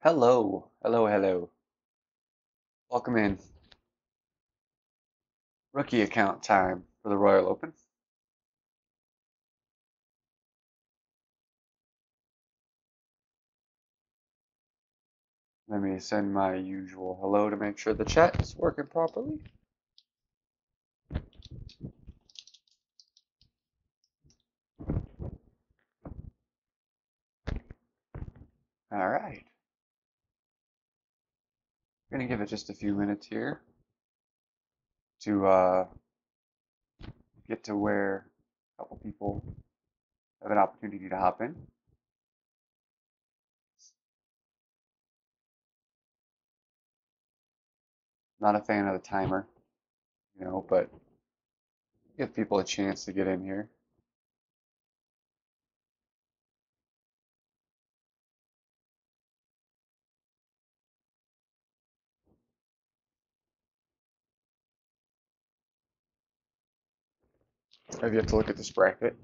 Hello, hello, hello. Welcome in. Rookie account time for the Royal Open. Let me send my usual hello to make sure the chat is working properly. All right. I'm gonna give it just a few minutes here to get to where a couple people have an opportunity to hop in. Not a fan of the timer, but give people a chance to get in here. I've yet to look at this bracket.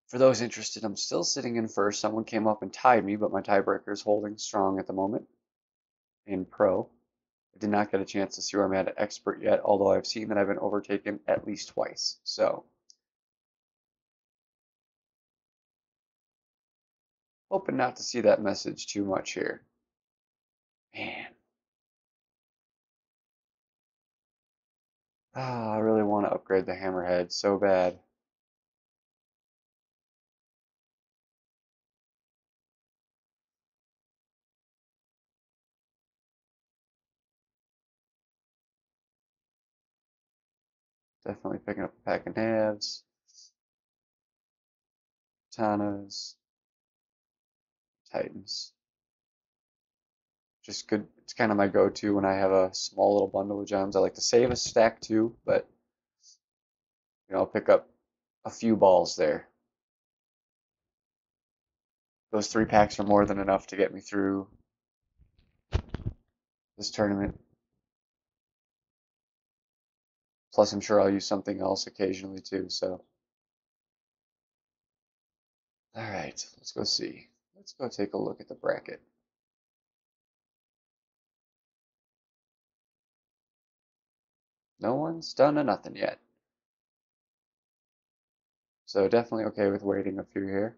For those interested, I'm still sitting in first. Someone came up and tied me, but my tiebreaker is holding strong at the moment in pro. I did not get a chance to see where I'm at expert yet, although I've seen that I've been overtaken at least twice. So, hoping not to see that message too much here. Man. I really want to upgrade the hammerhead so bad. Definitely picking up a pack of navs, katanas, titans. Just good. It's kind of my go-to when I have a small little bundle of gems. I like to save a stack too, but I'll pick up a few balls there. Those 3 packs are more than enough to get me through this tournament. Plus, I'm sure I'll use something else occasionally too, so. All right, let's go see. Let's go take a look at the bracket. No one's done a nothing yet. So definitely okay with waiting a few here.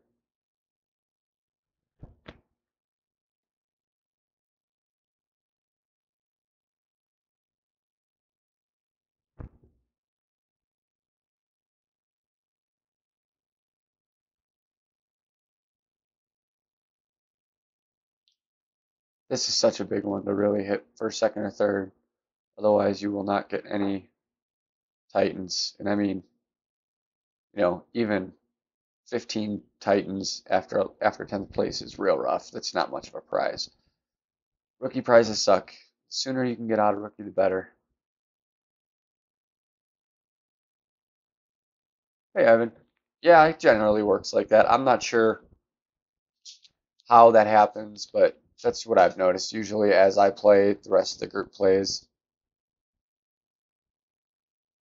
This is such a big one to really hit first, second, or third. Otherwise, you will not get any Titans. And I mean, even 15 Titans after 10th place is real rough. That's not much of a prize. Rookie prizes suck. The sooner you can get out of rookie, the better. Hey, Evan. Yeah, it generally works like that. I'm not sure how that happens, but that's what I've noticed. Usually, as I play, the rest of the group plays.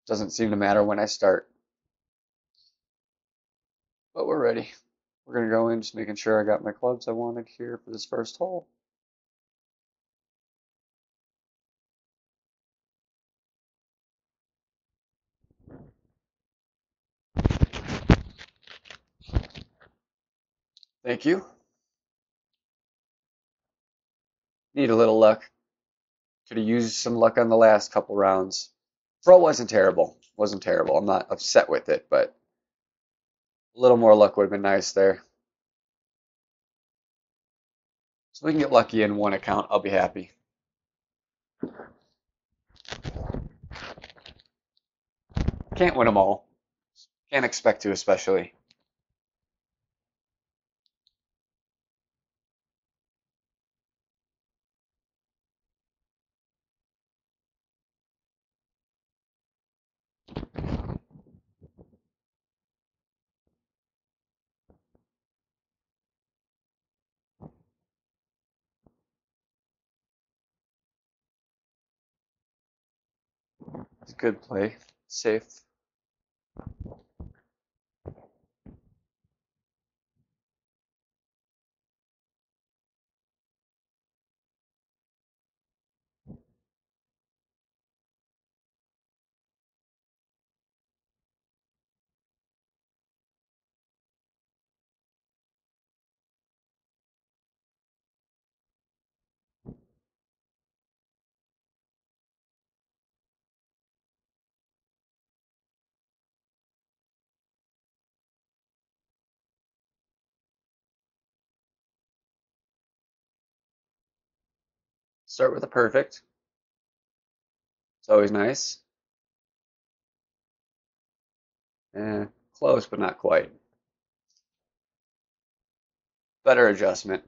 Doesn't seem to matter when I start. But we're ready. We're going to go in, just making sure I got my clubs I wanted here for this first hole. Thank you. Need a little luck. Could have used some luck on the last couple rounds. Pro wasn't terrible. Wasn't terrible. I'm not upset with it, but a little more luck would have been nice there. So we can get lucky in one account. I'll be happy. Can't win them all. Can't expect to, especially. It's a good play. Safe. Start with a perfect. It's always nice. Close, but not quite. Better adjustment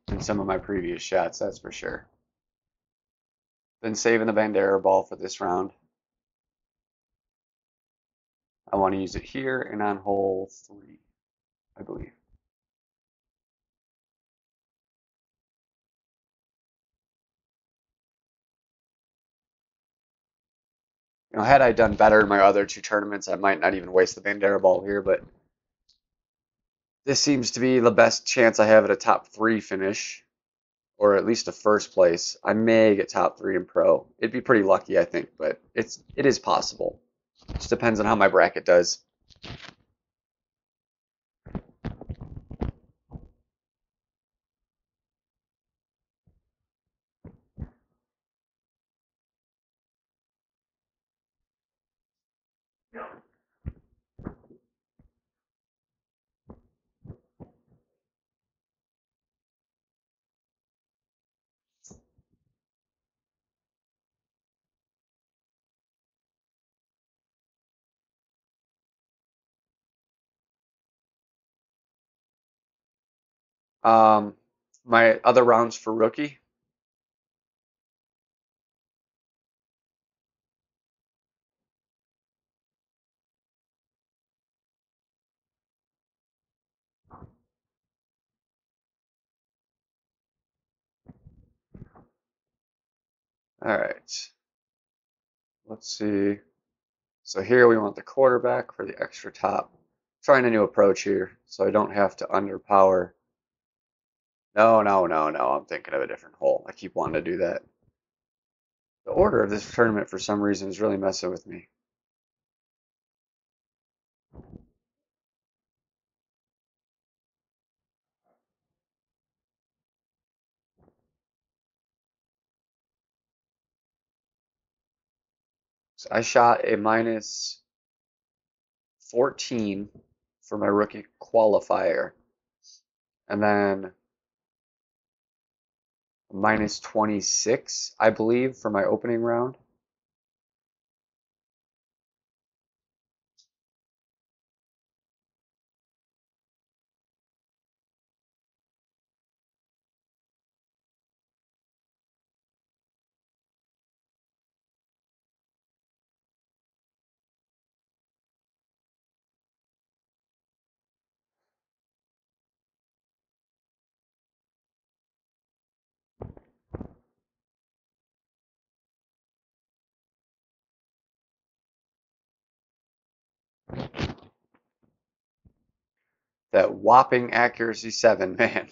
than some of my previous shots, that's for sure. Been saving the Bandera ball for this round. I want to use it here and on hole 3, I believe. You know, had I done better in my other 2 tournaments, I might not even waste the Bandera ball here, but this seems to be the best chance I have at a top 3 finish, or at least a first place. I may get top 3 in pro. It'd be pretty lucky, I think, but it is possible. Just depends on how my bracket does. Um, my other rounds for rookie. All right. Let's see. So here we want the quarterback for the extra top. Trying a new approach here, so I don't have to underpower. No, no, no, no. I'm thinking of a different hole. I keep wanting to do that. The order of this tournament, for some reason, is really messing with me. So I shot a minus 14 for my rookie qualifier, and then minus 26, I believe, for my opening round. That whopping accuracy 7, man.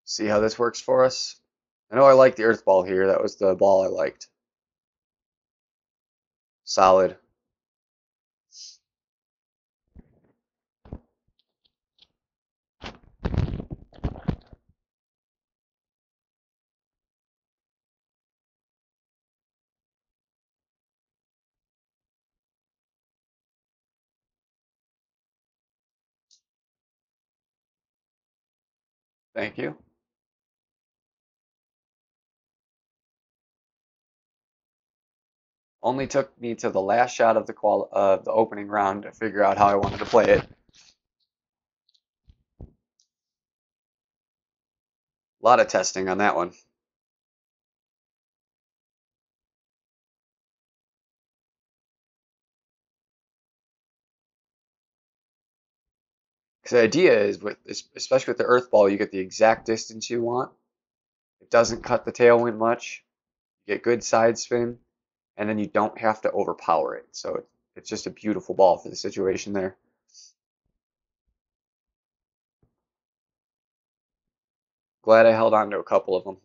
See how this works for us? I know I like the earth ball here. That was the ball I liked. Solid. Thank you. Only took me to the last shot of the opening round to figure out how I wanted to play it. A lot of testing on that one. the idea is with especially with the earth ball, you get the exact distance you want. It doesn't cut the tailwind much. You get good side spin, and then you don't have to overpower it. So it's just a beautiful ball for the situation there. Glad I held on to a couple of them.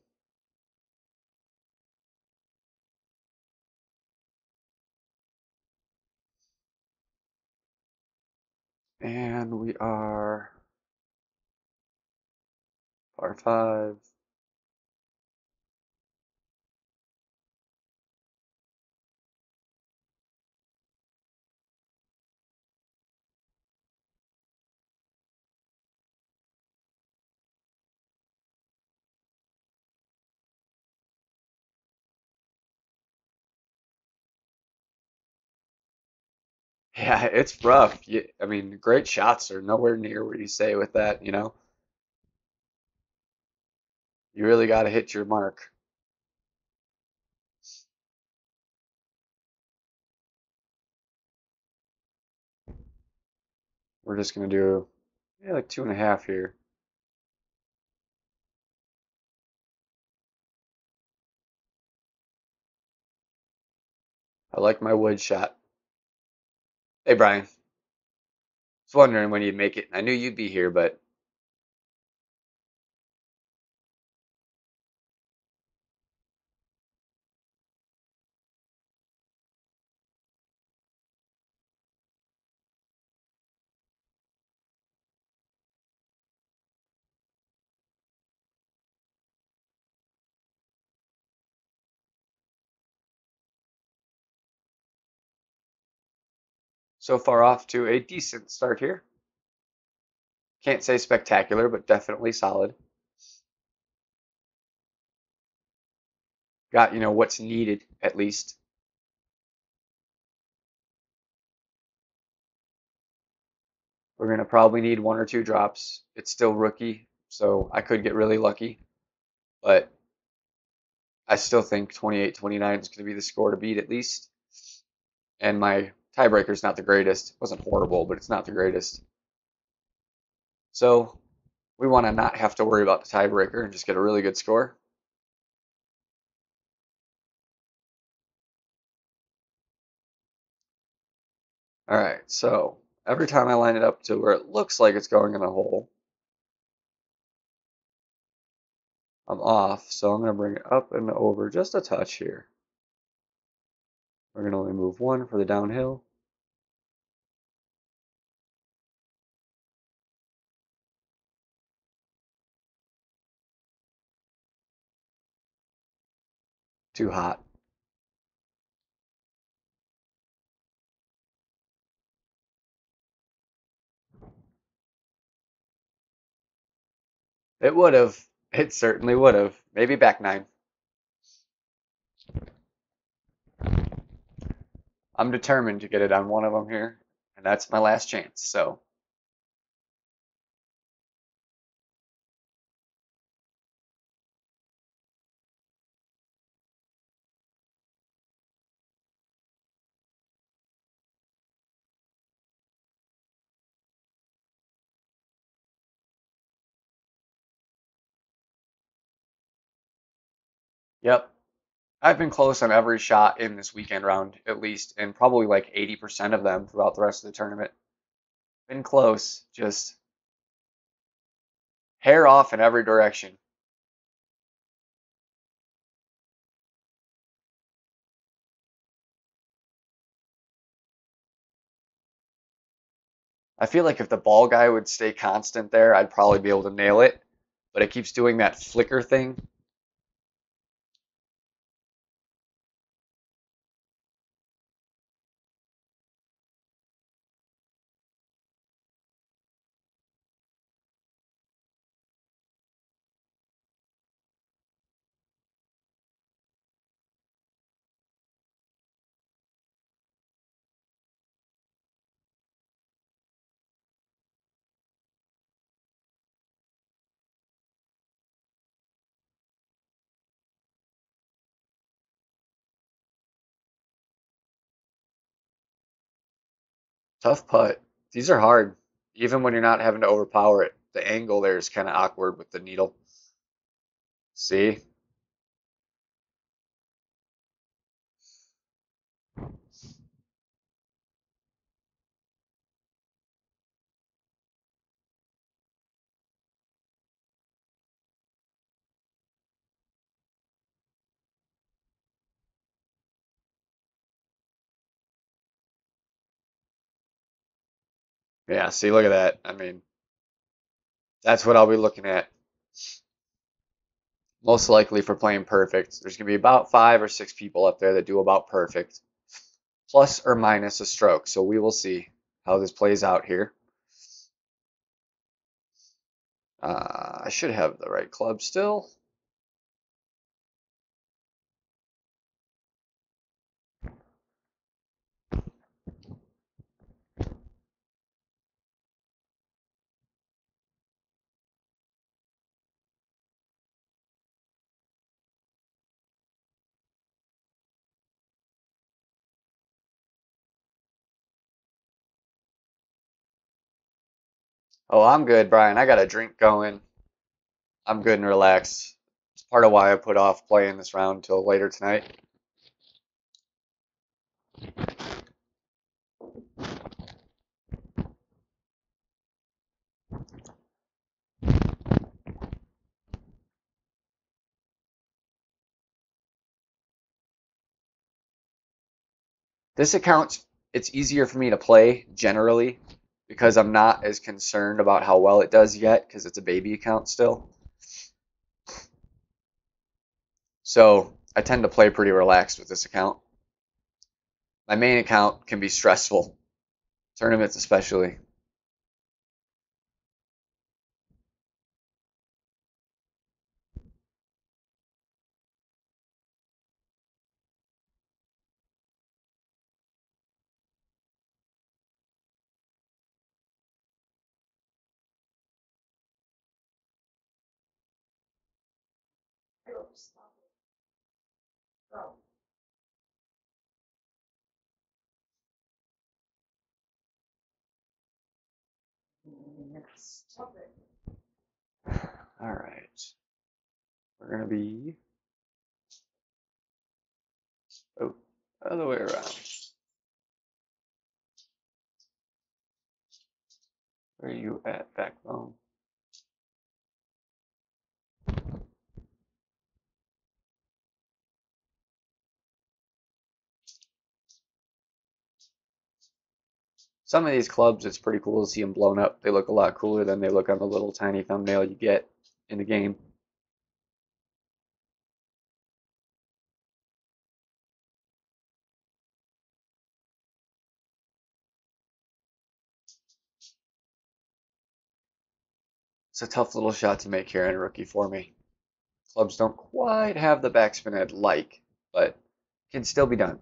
And we are par five. Yeah, it's rough. I mean, great shots are nowhere near where you say with that, you know? You really got to hit your mark. We're just going to do yeah, like 2.5 here. I like my wood shot. Hey, Brian. Was wondering when you'd make it. I knew you'd be here, but so far off to a decent start here. Can't say spectacular, but definitely solid. Got, what's needed at least. We're going to probably need one or two drops. It's still rookie, so I could get really lucky, but I still think 28-29 is going to be the score to beat at least. And my tiebreaker is not the greatest. It wasn't horrible, but it's not the greatest. So we want to not have to worry about the tiebreaker and just get a really good score. All right, so every time I line it up to where it looks like it's going in a hole, I'm off, so I'm going to bring it up and over just a touch here. We're going to only move one for the downhill. Too hot. It would have. It certainly would have. Maybe back nine. I'm determined to get it on one of them here, and that's my last chance. So, yep. I've been close on every shot in this weekend round, at least, and probably like 80% of them throughout the rest of the tournament. Been close, just hair off in every direction. I feel like if the ball guy would stay constant there, I'd probably be able to nail it, but it keeps doing that flicker thing. Tough putt. These are hard. Even when you're not having to overpower it, the angle there is kind of awkward with the needle. See? Yeah, see, look at that. I mean, that's what I'll be looking at most likely for playing perfect. There's going to be about 5 or 6 people up there that do about perfect, plus or minus a stroke. So we will see how this plays out here. I should have the right club still. Oh, I'm good, Brian. I got a drink going. I'm good and relaxed. It's part of why I put off playing this round until later tonight. This account, it's easier for me to play generally because I'm not as concerned about how well it does yet because it's a baby account still. So I tend to play pretty relaxed with this account. My main account can be stressful, tournaments especially. All right, we're gonna be other way around. Where are you at, Backbone? Some of these clubs, it's pretty cool to see them blown up. They look a lot cooler than they look on the little tiny thumbnail you get in the game. It's a tough little shot to make here in a rookie for me. Clubs don't quite have the backspin I'd like, but can still be done.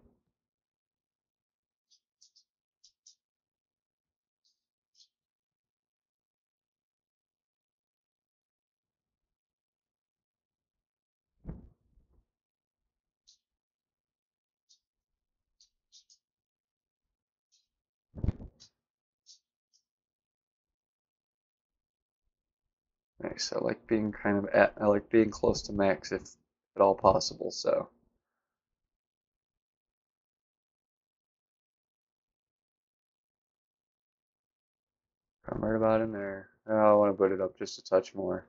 Nice. I like being I like being close to max if at all possible, so. I'm right about in there. Oh, I want to put it up just a touch more.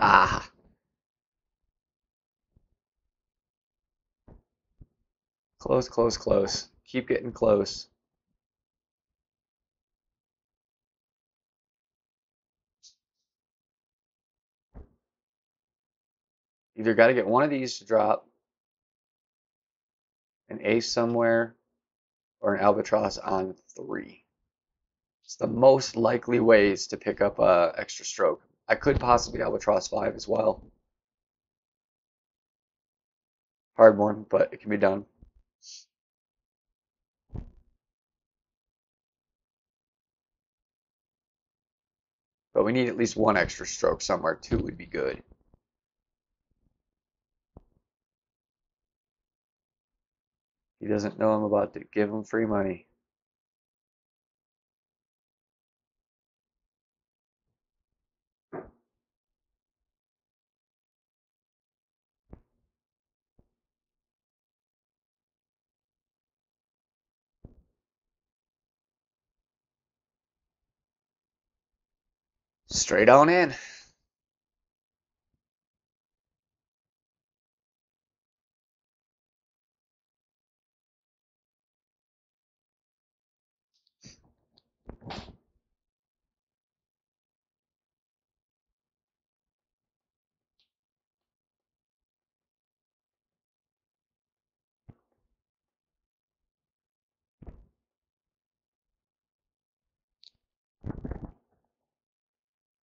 Ah, close, close, close. Keep getting close. Either got to get one of these to drop, an ace somewhere, or an albatross on 3. It's the most likely ways to pick up a extra stroke. I could possibly albatross 5 as well. Hard one, but it can be done. But we need at least one extra stroke somewhere. Two would be good. He doesn't know I'm about to give him free money. Straight on in.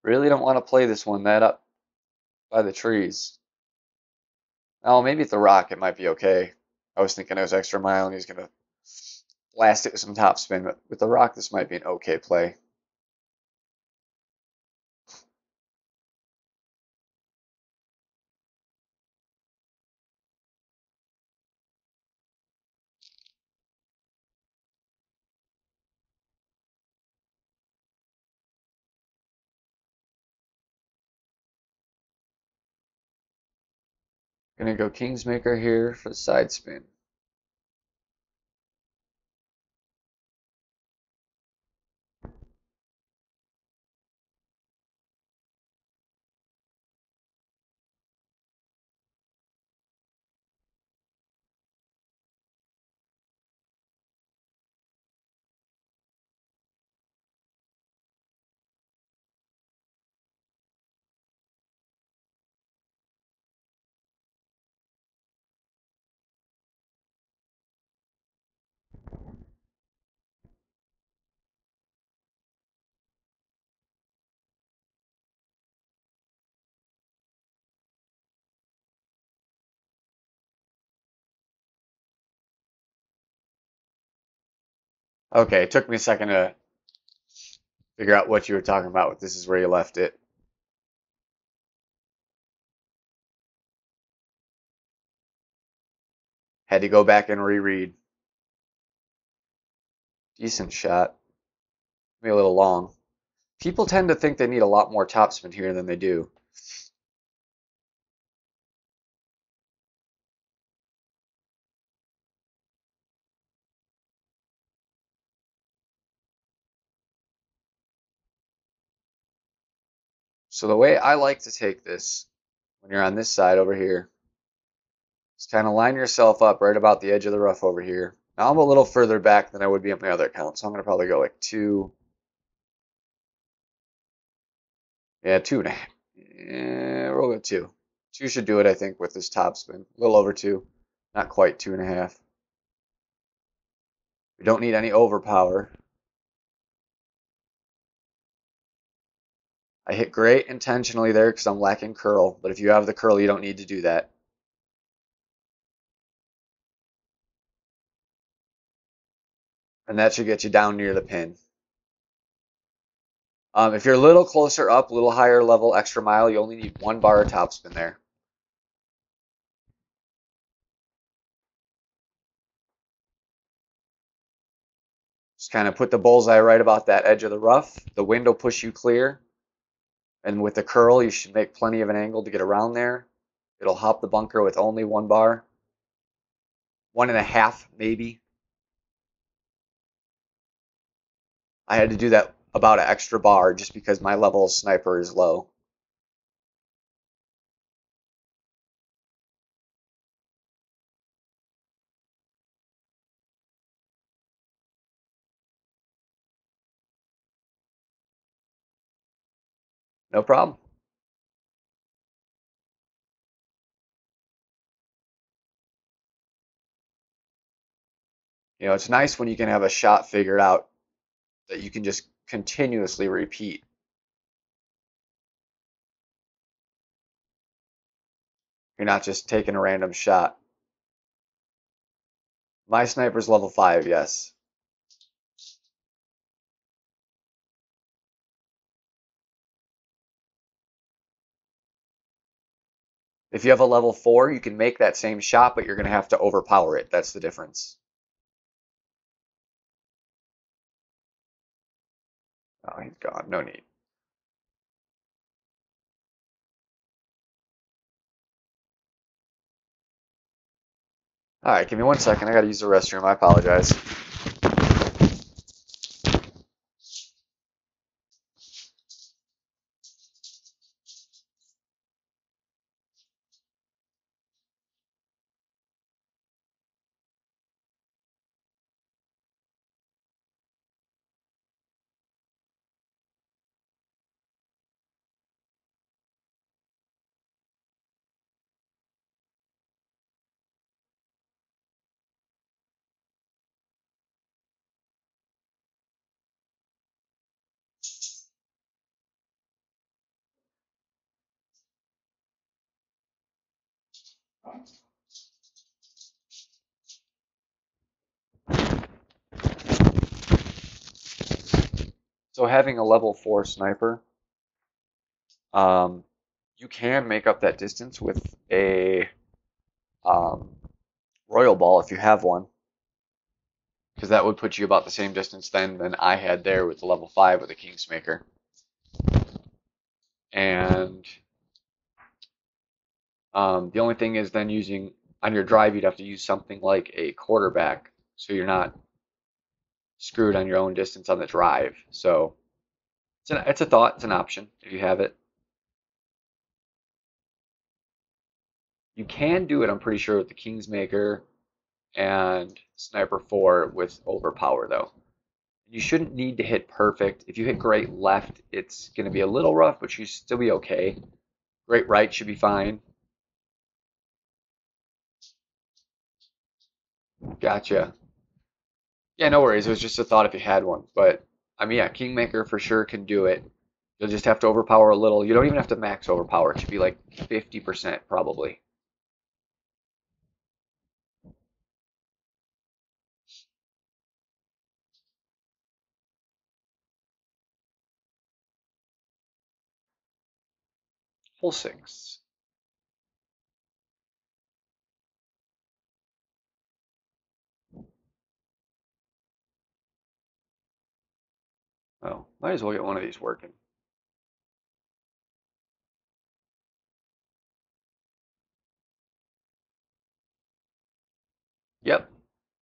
Really don't want to play this one that up by the trees. Oh, maybe at the rock it might be okay. I was thinking it was extra mile and he's going to blast it with some topspin, but with the rock this might be an okay play. Gonna go Kingsmaker here for the side spin. Okay, it took me a second to figure out what you were talking about, but this is where you left it. Had to go back and reread. Decent shot. Maybe a little long. People tend to think they need a lot more topspin here than they do. So the way I like to take this, when you're on this side over here, is kind of line yourself up right about the edge of the rough over here. Now I'm a little further back than I would be on my other account, so I'm going to probably go like 2. Yeah, 2.5. Yeah, we'll go 2. 2 should do it, I think, with this topspin. A little over 2. Not quite 2.5. We don't need any overpower. I hit great intentionally there because I'm lacking curl, but if you have the curl, you don't need to do that. And that should get you down near the pin. If you're a little closer up, a little higher level extra mile, you only need 1 bar of topspin there. Just kind of put the bullseye right about that edge of the rough. The wind will push you clear. And with the curl, you should make plenty of an angle to get around there. It'll hop the bunker with only 1 bar. 1.5 maybe. I had to do that about an extra bar just because my level of sniper is low. No problem. You know, it's nice when you can have a shot figured out that you can just continuously repeat. You're not just taking a random shot. My sniper's level 5, yes. If you have a level 4, you can make that same shot, but you're going to have to overpower it. That's the difference. Oh, he's gone. No need. All right, give me 1 second. I got to use the restroom. I apologize. So having a level 4 sniper, um, you can make up that distance with a um, royal ball if you have one, because that would put you about the same distance then than I had there with the level 5 with the Kingsmaker. And the only thing is then using on your drive, you'd have to use something like a quarterback, so you're not screwed on your own distance on the drive. So it's a thought, it's an option if you have it. You can do it, I'm pretty sure, with the Kingsmaker and Sniper 4 with overpower though. You shouldn't need to hit perfect. If you hit great left, it's going to be a little rough, but you should still be okay. Great right should be fine. Gotcha. Yeah, no worries. It was just a thought if you had one. But I mean, yeah, Kingmaker for sure can do it. You'll just have to overpower a little. You don't even have to max overpower. It should be like 50% probably. Full 6. Oh, might as well get one of these working. Yep.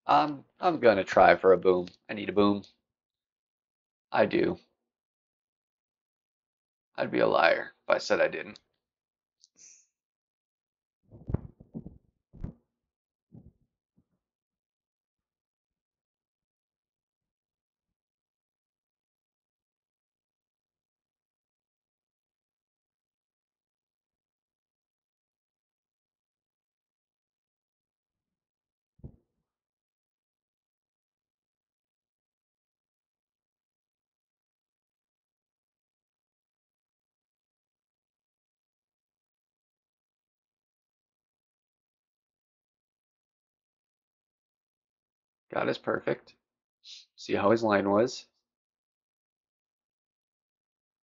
I'm gonna try for a boom. I need a boom. I do. I'd be a liar if I said I didn't. Got his perfect. See how his line was.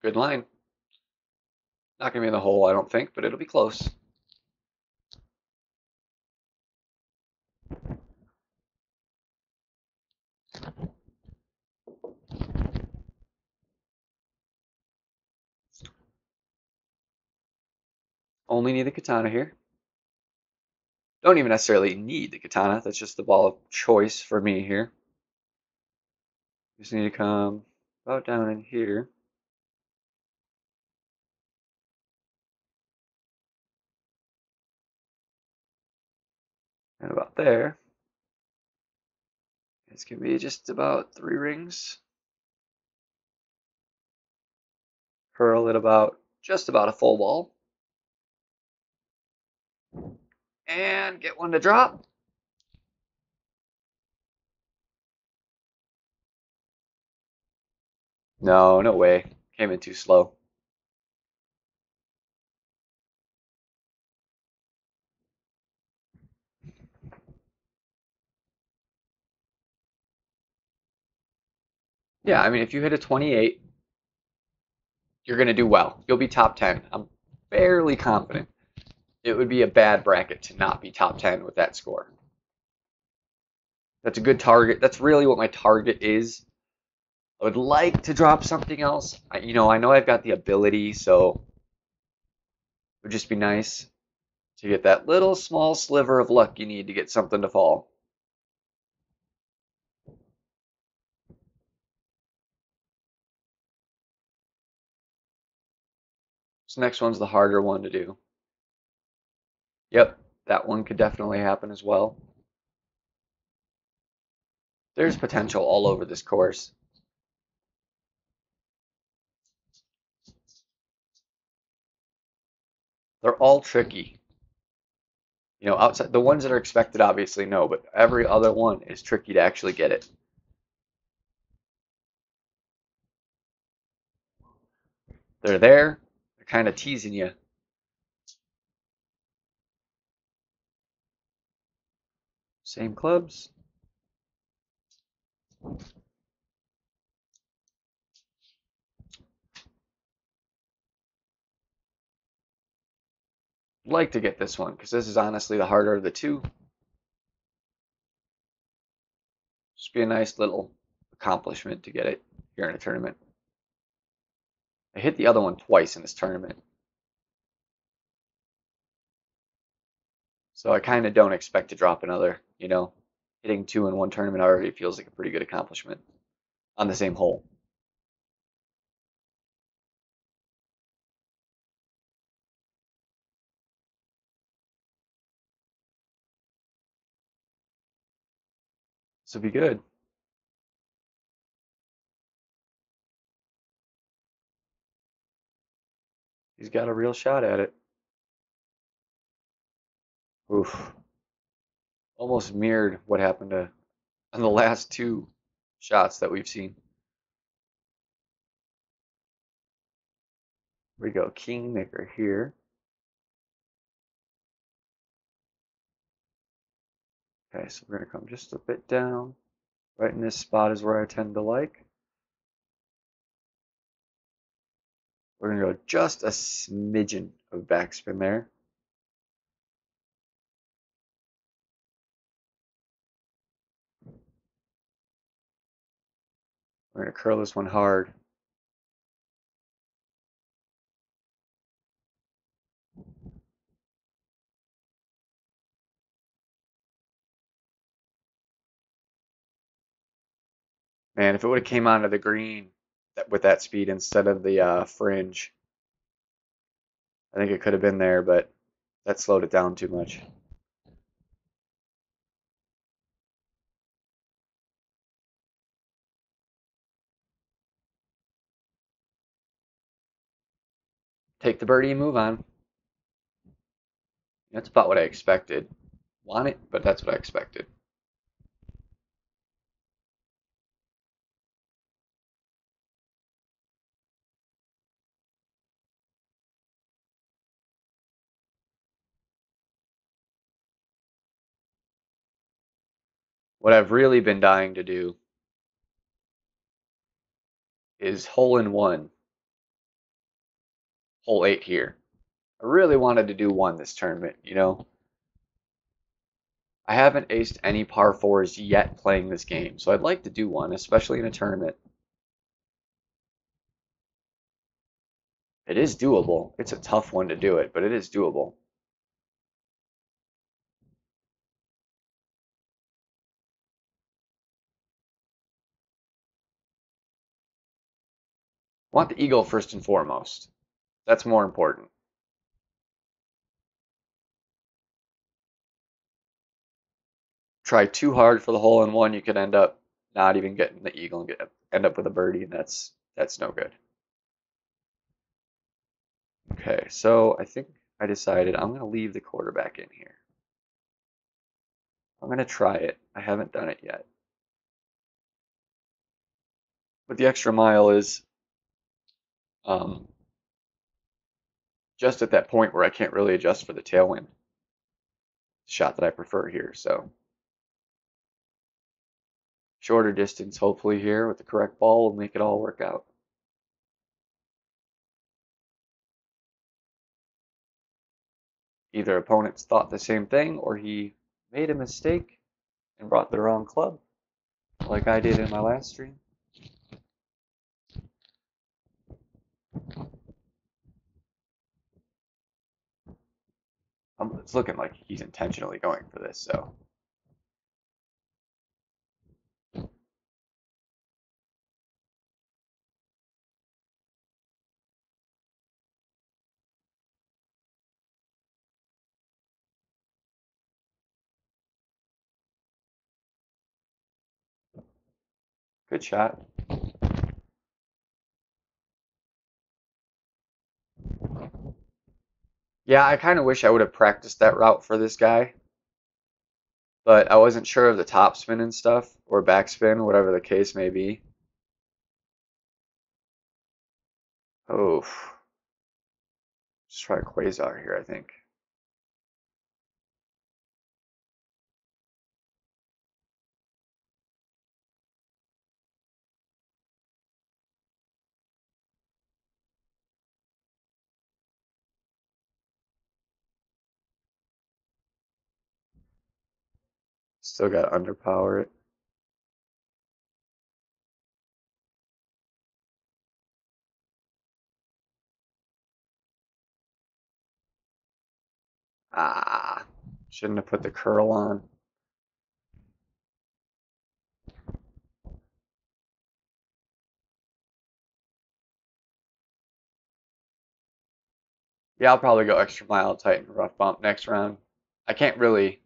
Good line. Not gonna be in the hole, I don't think, but it'll be close. Only need the katana here. Don't even necessarily need the katana. That's just the ball of choice for me here. Just need to come about down in here. And about there. It's going to be just about 3 rings. Curl it about just about a full ball. And get one to drop. No, no way. Came in too slow. Yeah, I mean, if you hit a 28, you're going to do well. You'll be top 10. I'm fairly confident. it would be a bad bracket to not be top 10 with that score. That's a good target. That's really what my target is. I would like to drop something else. I know I've got the ability, so it would just be nice to get that little small sliver of luck you need to get something to fall. This next one's the harder one to do. Yep, that one could definitely happen as well. There's potential all over this course. They're all tricky. Outside the ones that are expected, obviously no, but every other one is tricky to actually get it. They're there, they're kind of teasing you. Same clubs. Like to get this one because this is honestly the harder of the two. Just be a nice little accomplishment to get it here in a tournament. I hit the other one twice in this tournament. So I kind of don't expect to drop another, Hitting two in one tournament already feels like a pretty good accomplishment on the same hole. This will be good. He's got a real shot at it. Oof. Almost mirrored what happened on the last two shots that we've seen. Here we go, Kingmaker here. Okay, so we're going to come just a bit down. Right in this spot is where I tend to like. We're going to go just a smidgen of backspin there. We're going to curl this one hard. Man, if it would have came onto the green with that speed instead of the fringe, I think it could have been there, but that slowed it down too much. Take the birdie and move on. That's about what I expected. Want it, but that's what I expected. What I've really been dying to do is hole in one, hole 8 here. I really wanted to do one this tournament, I haven't aced any par 4s yet playing this game, so I'd like to do one, especially in a tournament. It is doable. It's a tough one to do it, but it is doable. I want the eagle first and foremost. That's more important. Try too hard for the hole in one, you could end up not even getting the eagle and end up with a birdie, and that's no good. Okay, so I think I decided I'm going to leave the quarterback in here. I'm going to try it. I haven't done it yet. But the extra mile is just at that point where I can't really adjust for the tailwind. Shot that I prefer here, so shorter distance hopefully here with the correct ball will make it all work out. Either opponents thought the same thing or he made a mistake and brought the wrong club, like I did in my last stream. It's looking like he's intentionally going for this, so. Good shot. Yeah, I kind of wish I would have practiced that route for this guy, but I wasn't sure of the topspin and stuff, or backspin, whatever the case may be. Oh, just try Quasar here, I think. Still got to underpower it. Ah, shouldn't have put the curl on. Yeah, I'll probably go extra mile, tighten, rough bump next round. I can't really,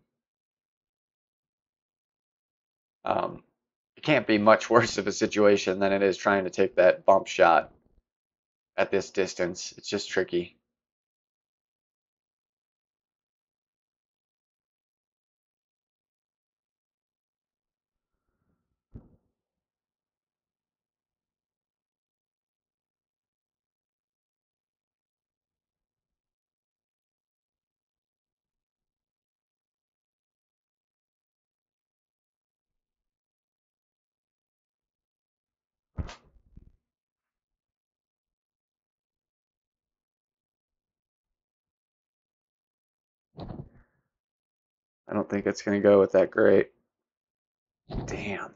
it can't be much worse of a situation than it is trying to take that bump shot at this distance. It's just tricky. I don't think it's going to go with that great. Damn.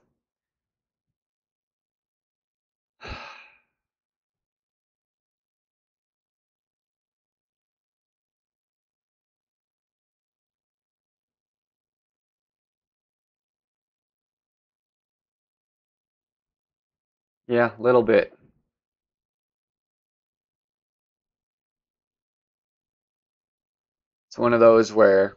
Yeah, a little bit. It's one of those where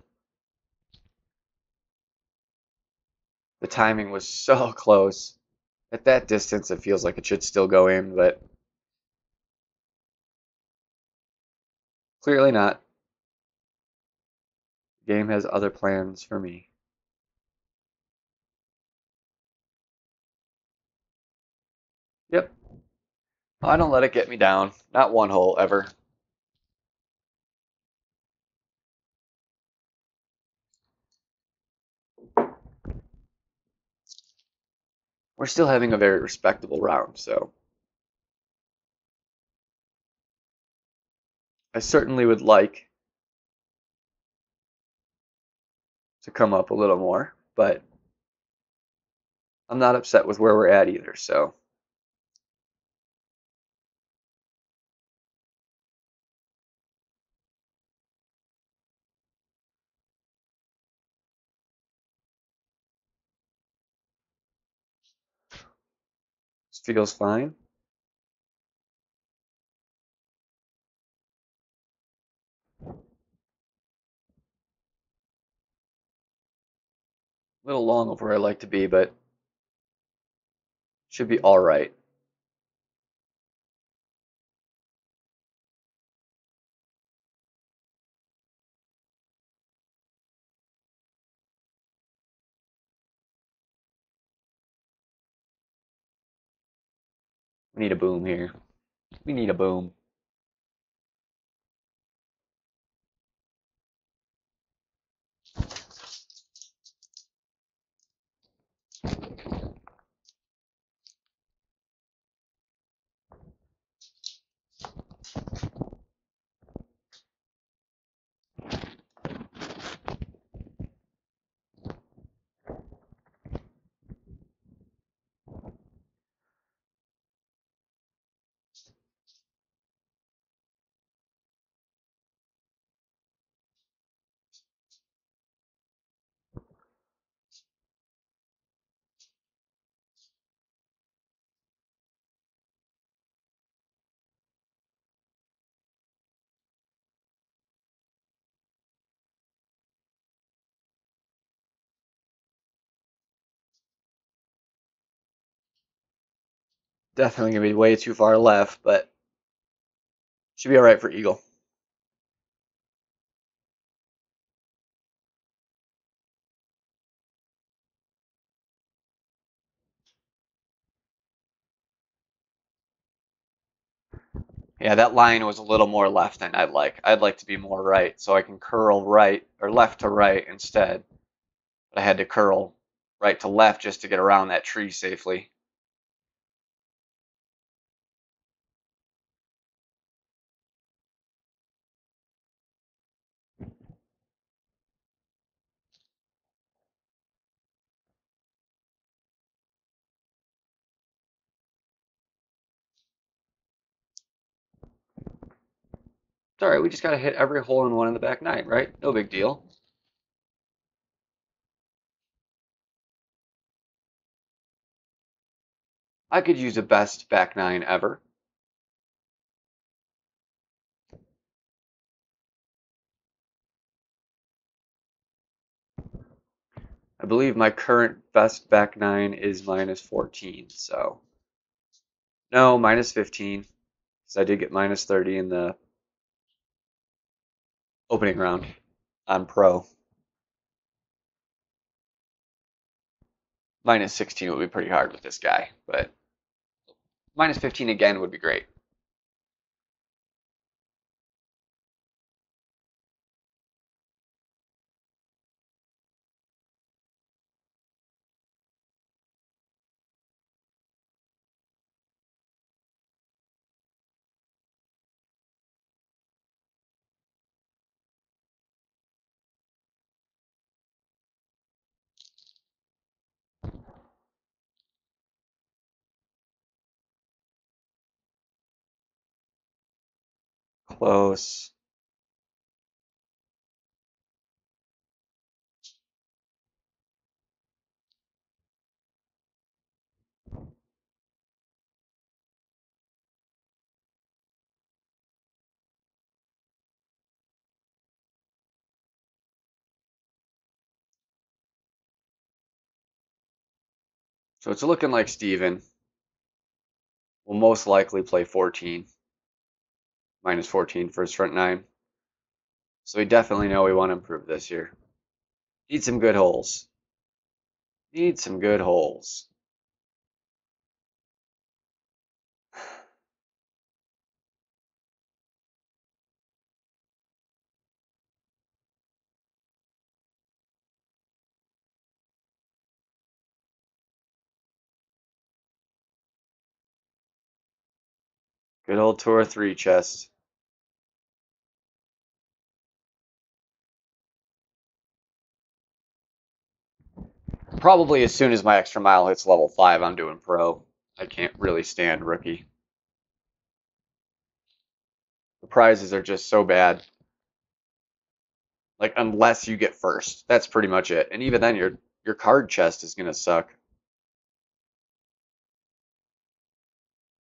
the timing was so close. At that distance, it feels like it should still go in, but clearly not. The game has other plans for me. Yep. I don't let it get me down. Not one hole ever. We're still having a very respectable round, so I certainly would like to come up a little more, but I'm not upset with where we're at either, so this feels fine. A little long of where I like to be, but should be all right. We need a boom here. We need a boom. Definitely gonna be way too far left, but should be all right for eagle. Yeah, that line was a little more left than I'd like. I'd like to be more right, so I can curl right or left to right instead. But I had to curl right to left just to get around that tree safely. It's all right, we just gotta hit every hole in one in the back nine, right? No big deal. I could use a best back nine ever. I believe my current best back nine is minus 14, so no, minus 15, because I did get minus 30 in the opening round on pro. Minus 16 would be pretty hard with this guy, but minus 15 again would be great. Close. So it's looking like Steven will most likely play 14, minus 14 for his front nine. So we definitely know we want to improve this year. Need some good holes. Need some good holes. Good old Tour 3 chest. Probably as soon as my extra mile hits level 5, I'm doing pro. I can't really stand rookie. The prizes are just so bad. Like, unless you get first. That's pretty much it. And even then, your card chest is going to suck.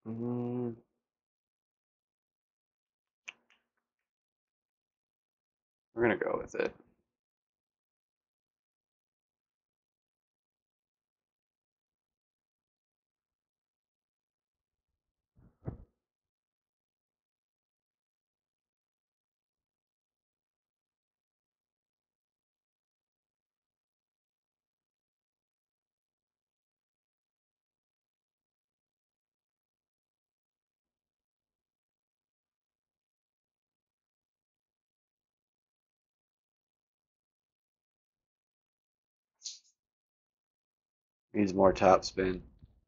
Mm, we're going to go with it. Needs more top spin.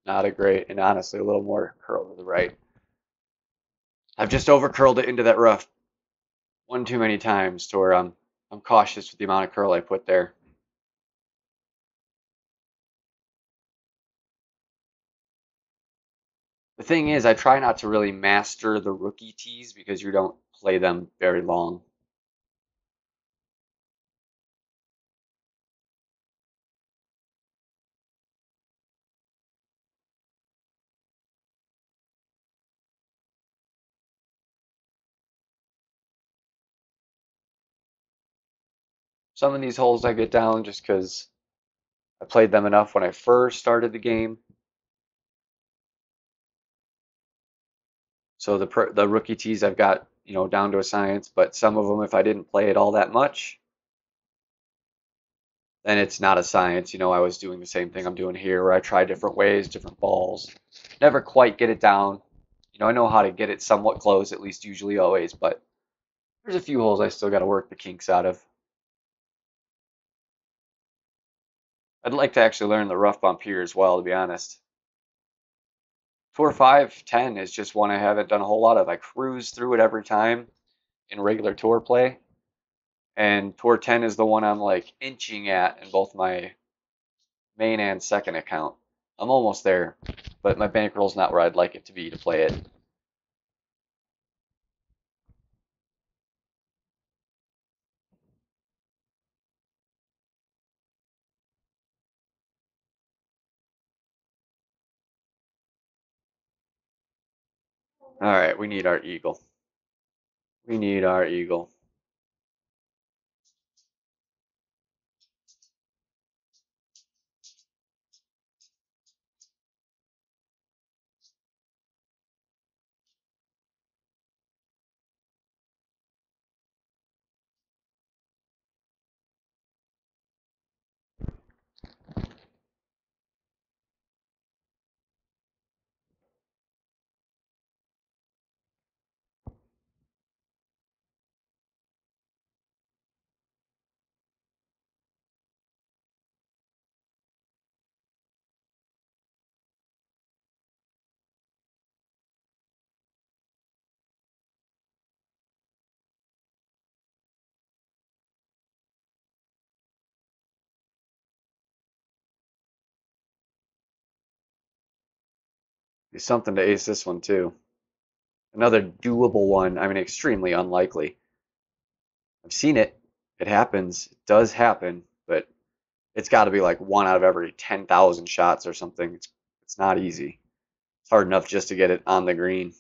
Not a great, and honestly, a little more curl to the right. I've just over curled it into that rough one too many times to where I'm cautious with the amount of curl I put there. The thing is, I try not to really master the rookie tees because you don't play them very long. Some of these holes I get down just because I played them enough when I first started the game. So the rookie tees I've got, down to a science, but some of them, if I didn't play it all that much, then it's not a science. I was doing the same thing I'm doing here, where I try different ways, different balls. Never quite get it down. I know how to get it somewhat close, at least usually always, but there's a few holes I still got to work the kinks out of. I'd like to actually learn the rough bump here as well, to be honest. Tour 5, 10 is just one I haven't done a whole lot of. I cruise through it every time in regular tour play, and Tour 10 is the one I'm like inching at in both my main and second account. I'm almost there, but my bankroll's not where I'd like it to be to play it. All right, we need our eagle. We need our eagle. It's something to ace this one too. Another doable one. I mean, extremely unlikely. I've seen it. It happens. It does happen, but it's got to be like one out of every 10,000 shots or something. It's not easy. It's hard enough just to get it on the green.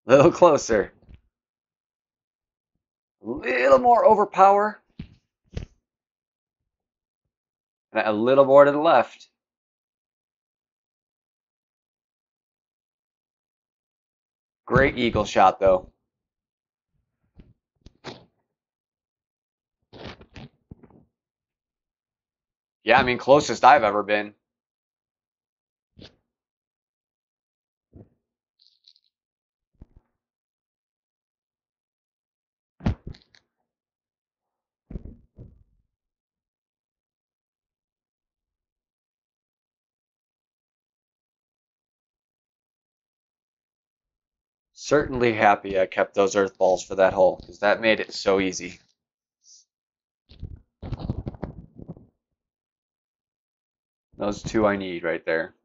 A little closer. A little more overpower. And a little more to the left. Great eagle shot, though. Yeah, I mean, closest I've ever been. Certainly happy I kept those earth balls for that hole, because that made it so easy. Those two I need right there.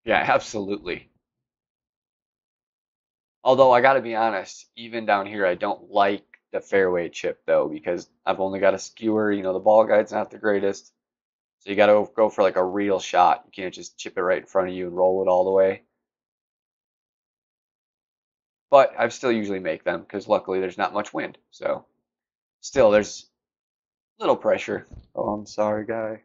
Yeah, absolutely. Although I gotta be honest, even down here, I don't like the fairway chip though, because I've only got a skewer. The ball guide's not the greatest. So you gotta go for like a real shot. You can't just chip it right in front of you and roll it all the way. But I still usually make them because luckily there's not much wind. So still, there's little pressure. Oh, I'm sorry, guy.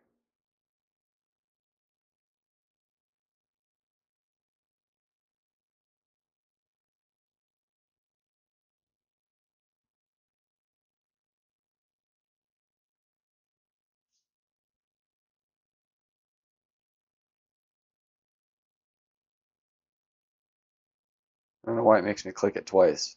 I don't know why it makes me click it twice.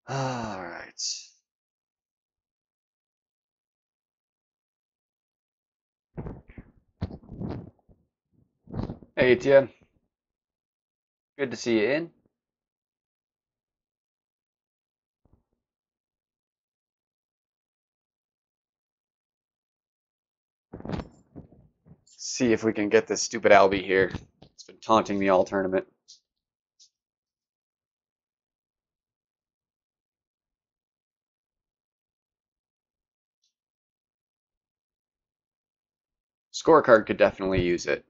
All right. Hey, Tia. Good to see you in. See if we can get this stupid Albie here. It's been taunting me all tournament. Scorecard could definitely use it.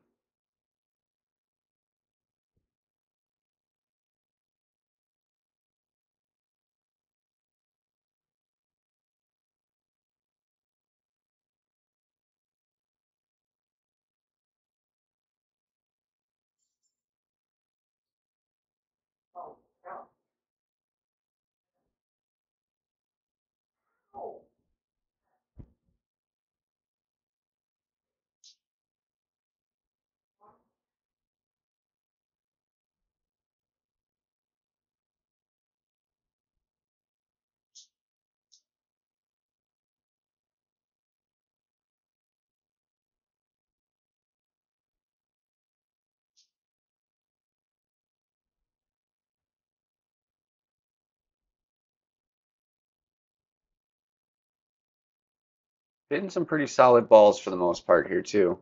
Hitting some pretty solid balls for the most part here, too.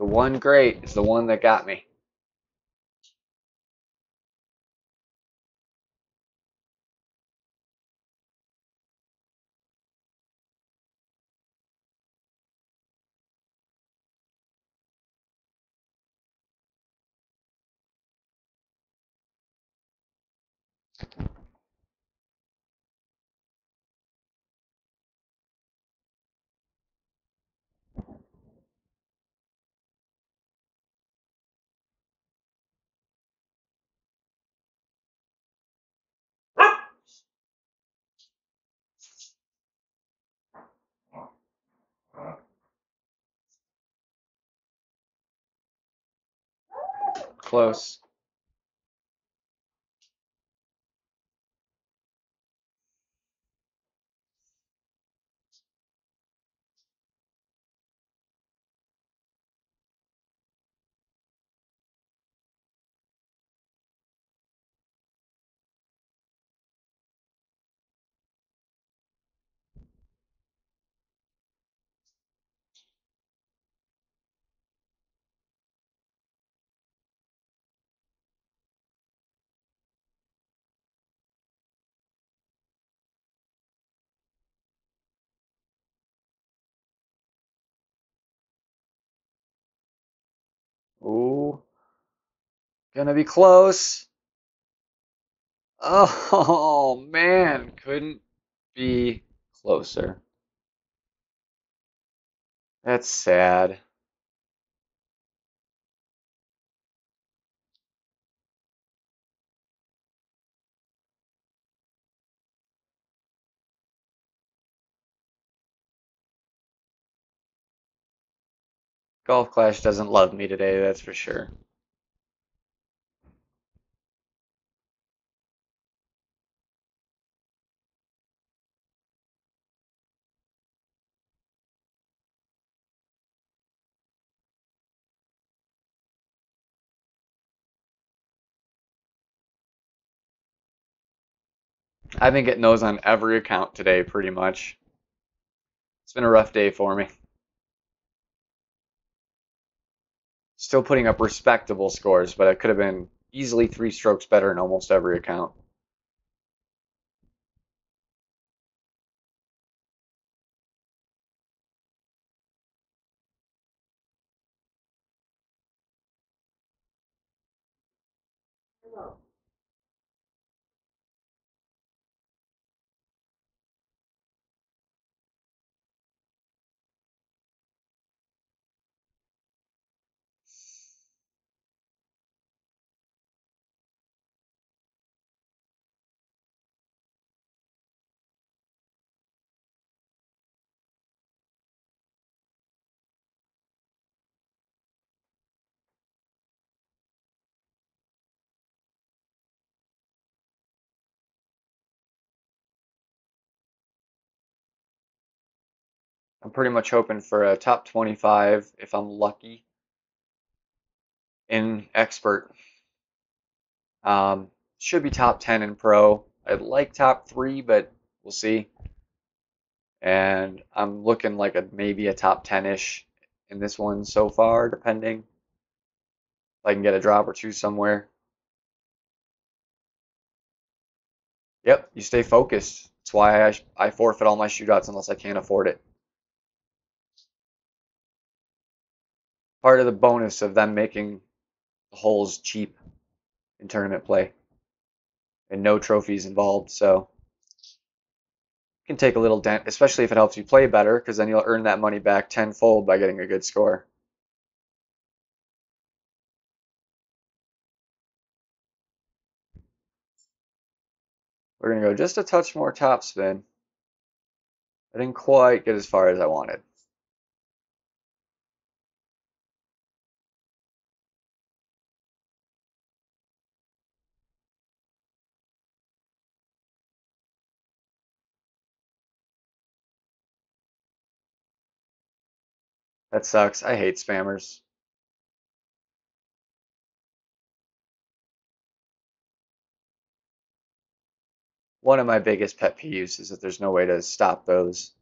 The one great is the one that got me. Close. Ooh, gonna be close. Oh, man, couldn't be closer. That's sad. Golf Clash doesn't love me today, that's for sure. I've been getting those on every account today, pretty much. It's been a rough day for me. Still putting up respectable scores, but I could have been easily 3 strokes better in almost every account. I'm pretty much hoping for a top 25 if I'm lucky in expert. Um, should be top 10 in pro. I'd like top three, but we'll see. And I'm looking like a maybe a top 10-ish in this one so far, depending. If I can get a drop or two somewhere. Yep, you stay focused. That's why I forfeit all my shootouts unless I can't afford it. Part of the bonus of them making the holes cheap in tournament play and no trophies involved. So it can take a little dent, especially if it helps you play better, because then you'll earn that money back tenfold by getting a good score. We're going to go just a touch more topspin. I didn't quite get as far as I wanted. That sucks. I hate spammers. One of my biggest pet peeves is that there's no way to stop those.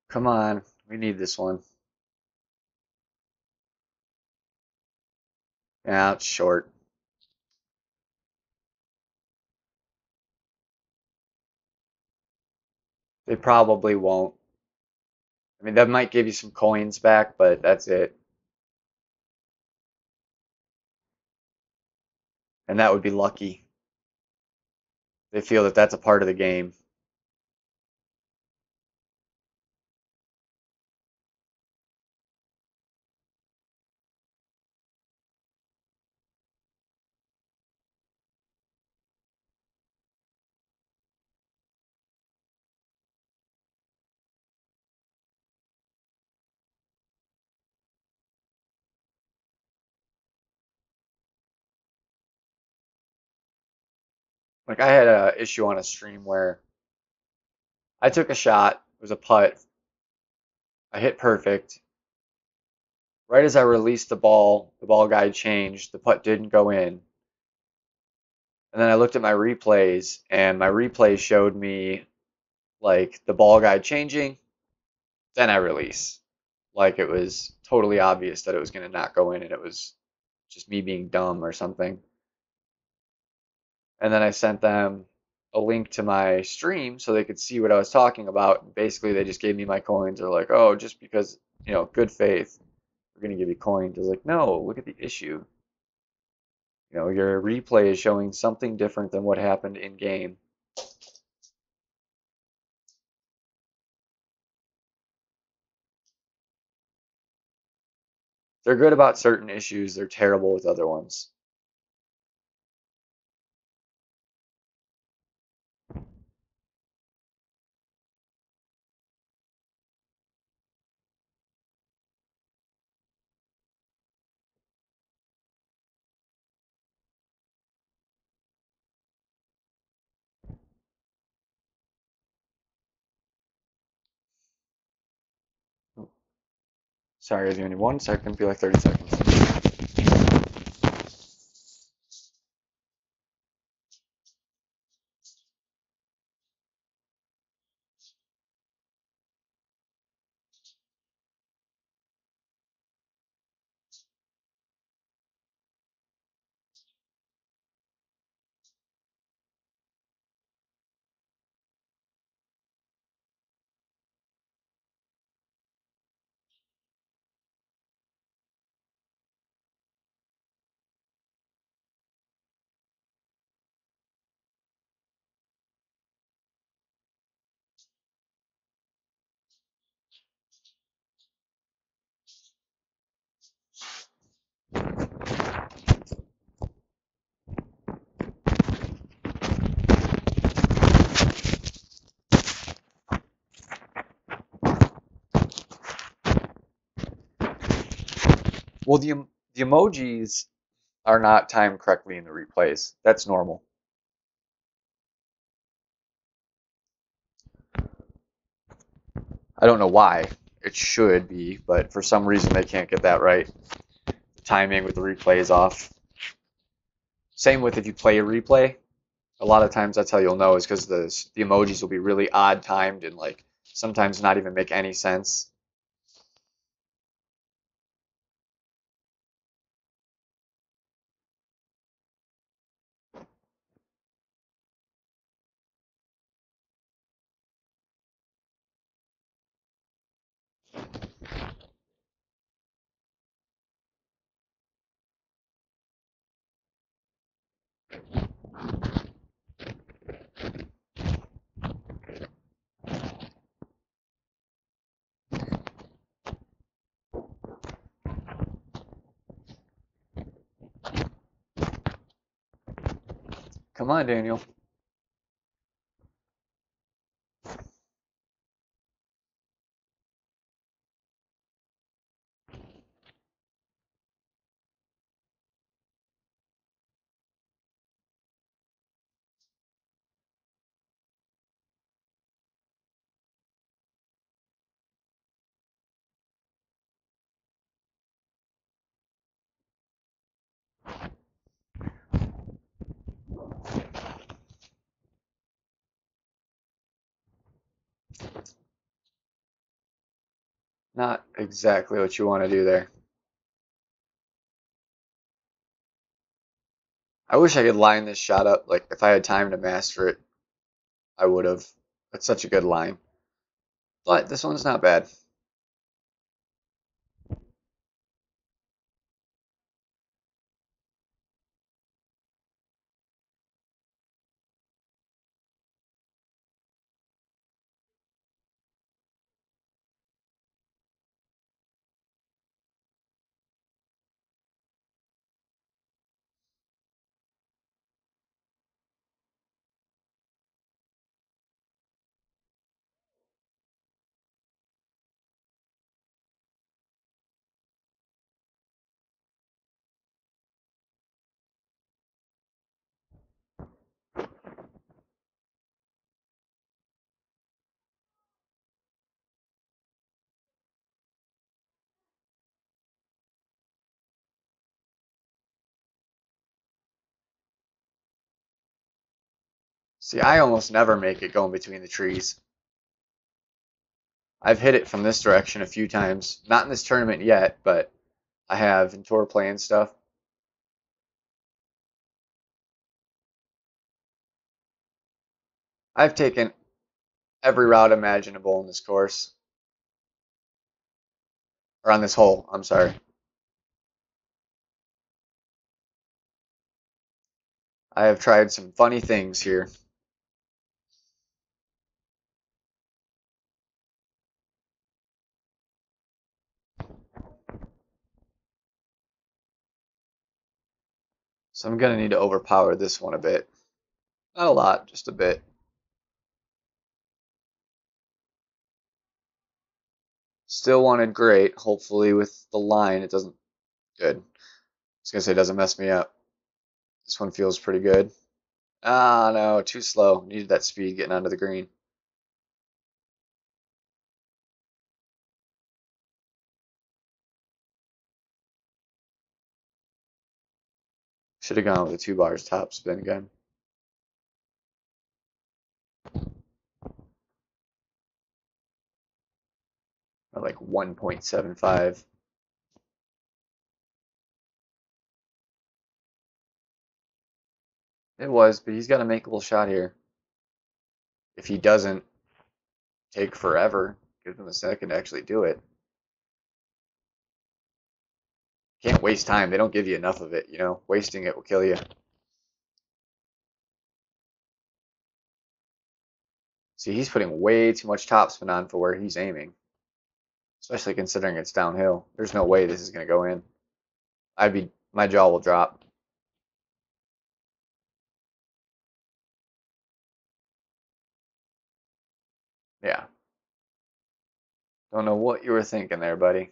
Come on, we need this one. Yeah, it's short. They probably won't. I mean, that might give you some coins back, but that's it. And that would be lucky. They feel that that's a part of the game. Like I had a issue on a stream where I took a shot, it was a putt, I hit perfect. Right as I released the ball guide changed, the putt didn't go in. And then I looked at my replays, and my replays showed me like the ball guide changing, then I release. Like it was totally obvious that it was going to not go in, and it was just me being dumb or something. And then I sent them a link to my stream so they could see what I was talking about. Basically, they just gave me my coins. They're like, oh, just because, good faith, we're going to give you coins. I was like, no, look at the issue. Your replay is showing something different than what happened in game. They're good about certain issues, they're terrible with other ones. Sorry, is it only 1 second? Be like 30 seconds. Well, the emojis are not timed correctly in the replays. That's normal. I don't know why. It should be, but for some reason they can't get that right. The timing with the replay is off. Same with if you play a replay. A lot of times that's how you'll know is because the emojis will be really odd timed and like sometimes not even make any sense. Come on, Daniel. Not exactly what you want to do there. I wish I could line this shot up. Like if I had time to master it, I would have. That's such a good line. But this one's not bad. See, I almost never make it going between the trees. I've hit it from this direction a few times. Not in this tournament yet, but I have in tour play and stuff. I've taken every route imaginable in this course. Or on this hole, I'm sorry. I have tried some funny things here. So I'm going to need to overpower this one a bit. Not a lot, just a bit. Still wanted great. Hopefully with the line it doesn't... Good. I was going to say it doesn't mess me up. This one feels pretty good. Ah, no, too slow. Needed that speed getting onto the green. Should have gone with the 2 bars top spin again. Or like 1.75. It was, but he's got to make a little shot here. If he doesn't take forever, give him a second to actually do it. Can't waste time. They don't give you enough of it, you know. Wasting it will kill you. See, he's putting way too much topspin on for where he's aiming. Especially considering it's downhill. There's no way this is going to go in. My jaw will drop. Yeah. Don't know what you were thinking there, buddy.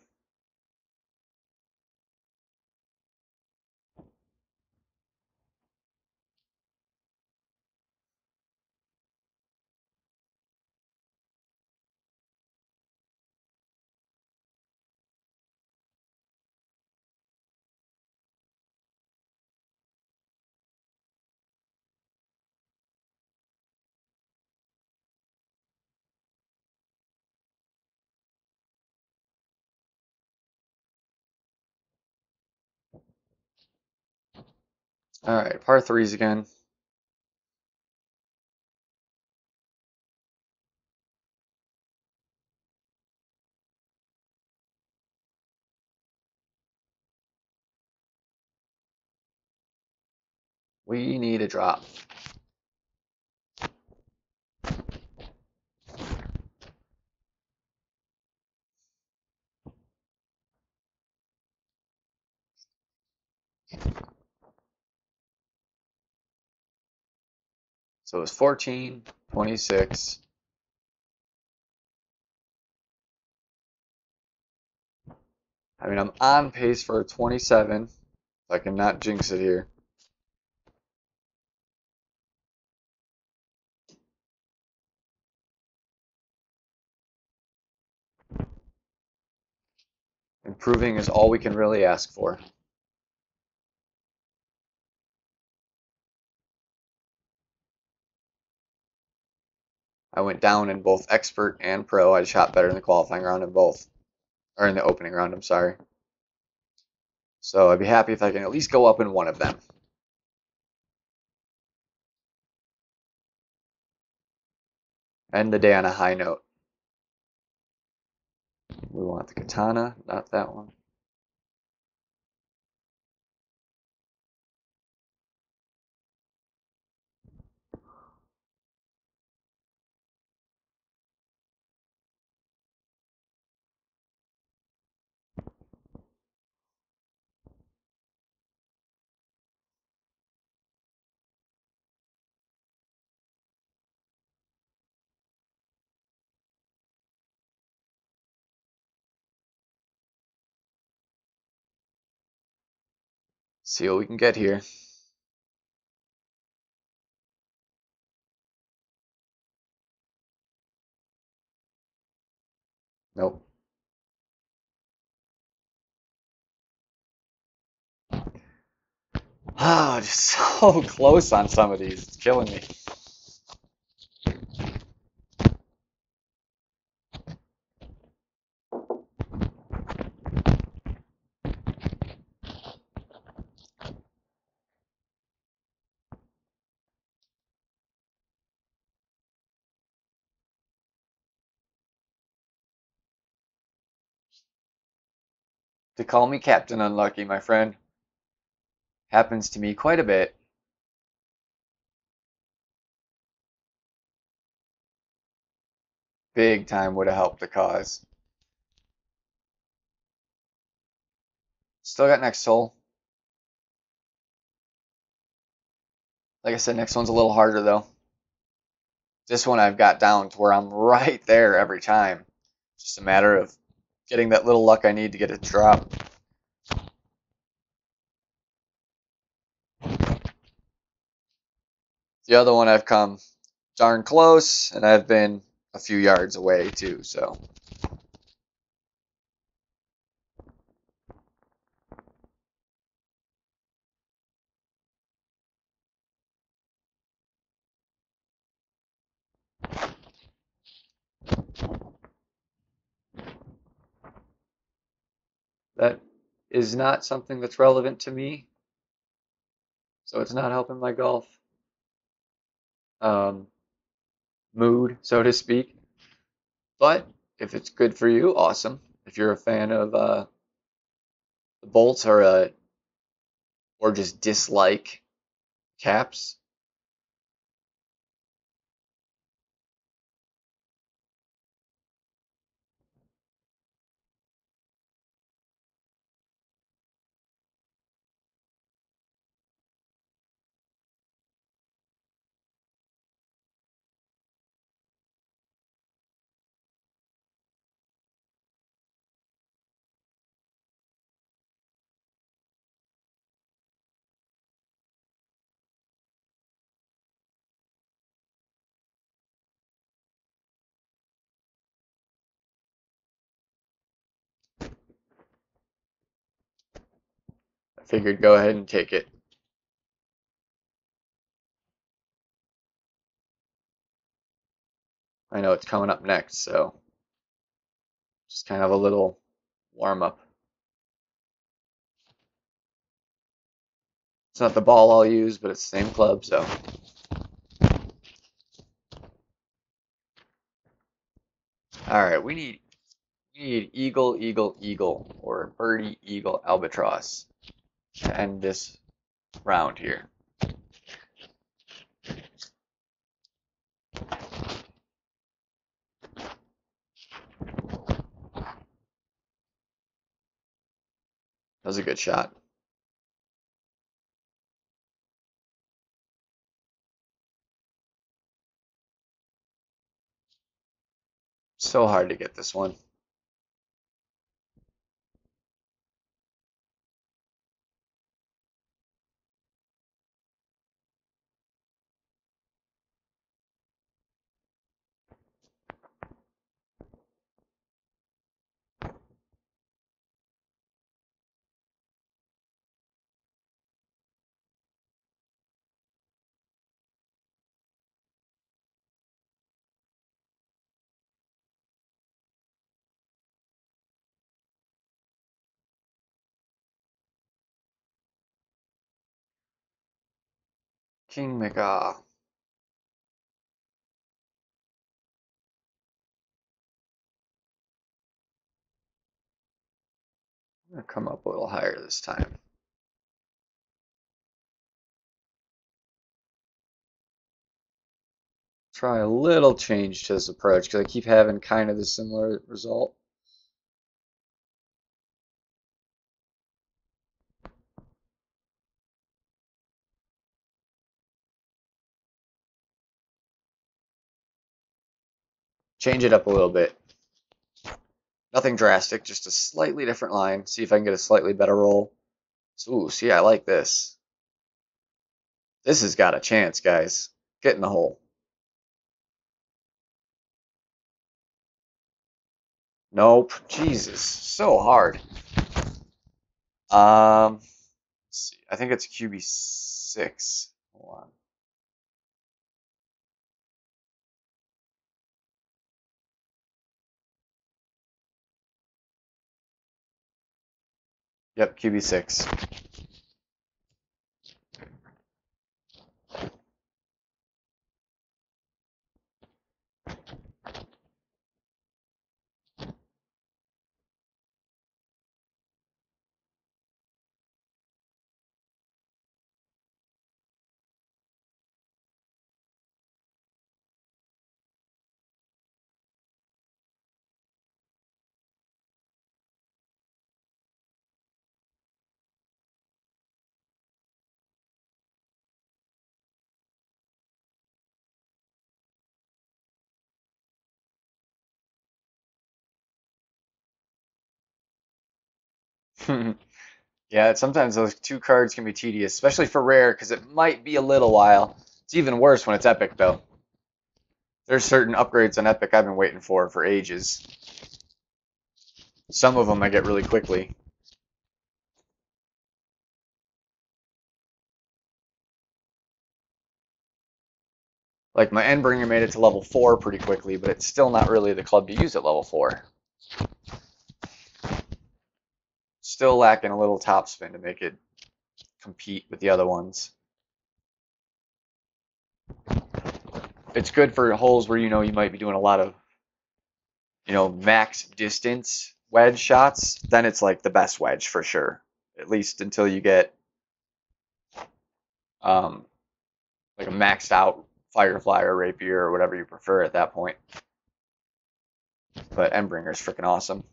All right, par threes again. We need a drop. So it's 14, 26. I mean, I'm on pace for a 27. If I can not jinx it here. Improving is all we can really ask for. I went down in both expert and pro. I shot better in the qualifying round in both. Or in the opening round, I'm sorry. So I'd be happy if I can at least go up in one of them. End the day on a high note. We want the katana, not that one. See what we can get here. Nope. Ah, just so close on some of these. It's killing me. To call me Captain Unlucky, my friend. Happens to me quite a bit. Big time would have helped the cause. Still got next hole. Like I said, next one's a little harder though. This one I've got down to where I'm right there every time. Just a matter of getting that little luck I need to get it to drop. The other one I've come darn close, and I've been a few yards away too, so. That is not something that's relevant to me, so it's not helping my golf um, mood, so to speak. But if it's good for you, awesome. If you're a fan of the bolts or just dislike caps, I figured go ahead and take it. I know it's coming up next, so just kind of a little warm up. It's not the ball I'll use, but it's the same club, so. All right, we need eagle, eagle, eagle, or birdie, eagle, albatross to end this round here. That was a good shot. So hard to get this one. King McGaw. I'm gonna come up a little higher this time. Try a little change to this approach because I keep having kind of the similar result. Change it up a little bit. Nothing drastic, just a slightly different line. See if I can get a slightly better roll. Ooh, see, I like this. This has got a chance, guys. Get in the hole. Nope. Jesus, so hard. Let's see. I think it's QB6. Hold on. Yep, QB6. Yeah, sometimes those two cards can be tedious, especially for rare, because it might be a little while. It's even worse when it's epic, though. There's certain upgrades on epic I've been waiting for ages. Some of them I get really quickly. Like my Endbringer made it to level 4 pretty quickly, but it's still not really the club to use at level 4. Still lacking a little topspin to make it compete with the other ones. It's good for holes where you know you might be doing a lot of, max distance wedge shots. Then it's like the best wedge for sure. At least until you get like a maxed out Firefly or Rapier or whatever you prefer at that point. But Endbringer is freaking awesome.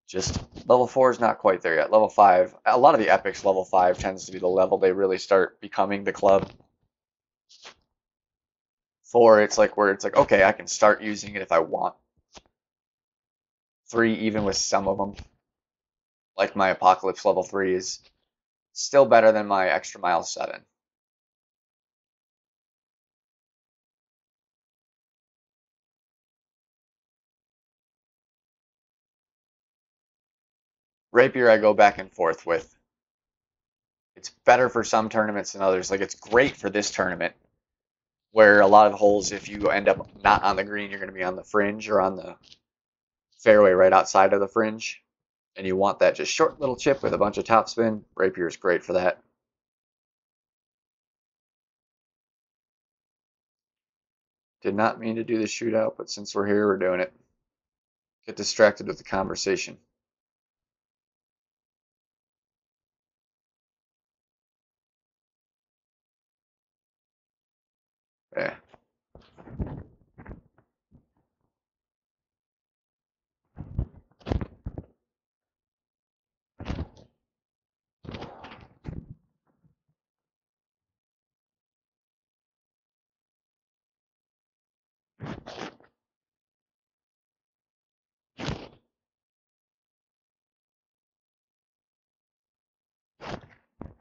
Just level 4 is not quite there yet. Level 5, a lot of the epics, level 5 tends to be the level they really start becoming the club. 4, it's like where it's like, okay, I can start using it if I want. 3, even with some of them, like my Apocalypse level 3 is still better than my Extra Mile 7. Rapier I go back and forth with. It's better for some tournaments than others. Like it's great for this tournament where a lot of holes, if you end up not on the green, you're going to be on the fringe or on the fairway right outside of the fringe. And you want that just short little chip with a bunch of topspin. Rapier is great for that. Did not mean to do the shootout, but since we're here, we're doing it. Get distracted with the conversation. Yeah.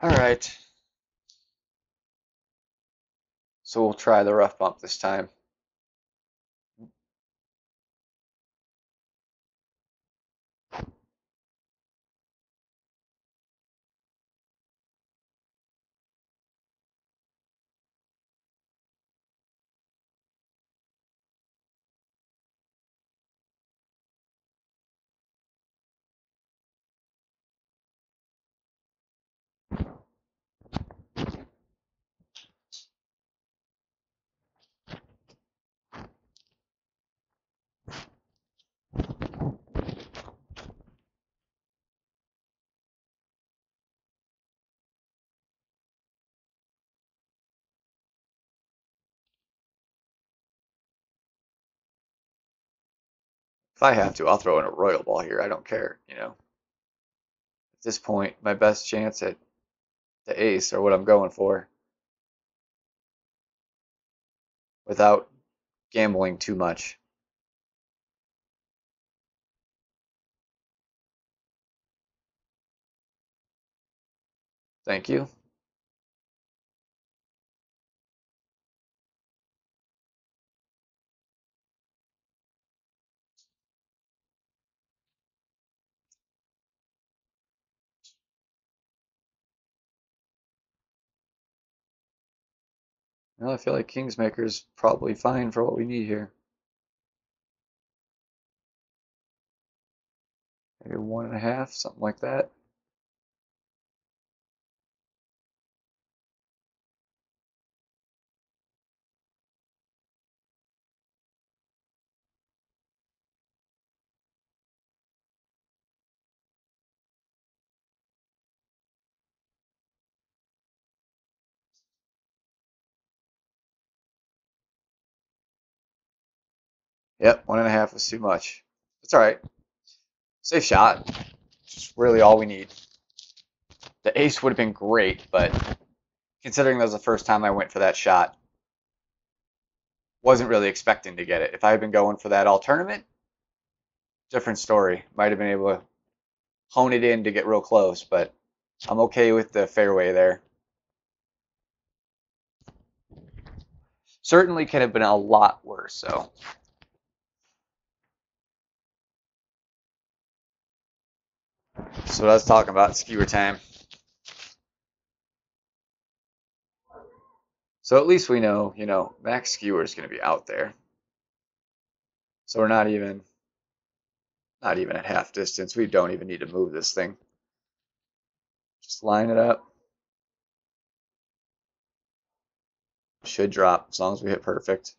All right. So we'll try the rough bump this time. If I have to, I'll throw in a royal ball here. I don't care, At this point, my best chance at the ace or what I'm going for without gambling too much. Thank you. Well, I feel like Kingsmaker's probably fine for what we need here. Maybe 1.5, something like that. Yep, 1.5 was too much. It's all right. Safe shot. Just really all we need. The ace would have been great, but considering that was the first time I went for that shot, wasn't really expecting to get it. If I had been going for that all tournament, different story. Might have been able to hone it in to get real close, but I'm okay with the fairway there. Certainly could have been a lot worse, so. So what I was talking about, skewer time. So at least we know, max skewer is going to be out there. So we're not even at half distance. We don't even need to move this thing. Just line it up. Should drop as long as we hit perfect.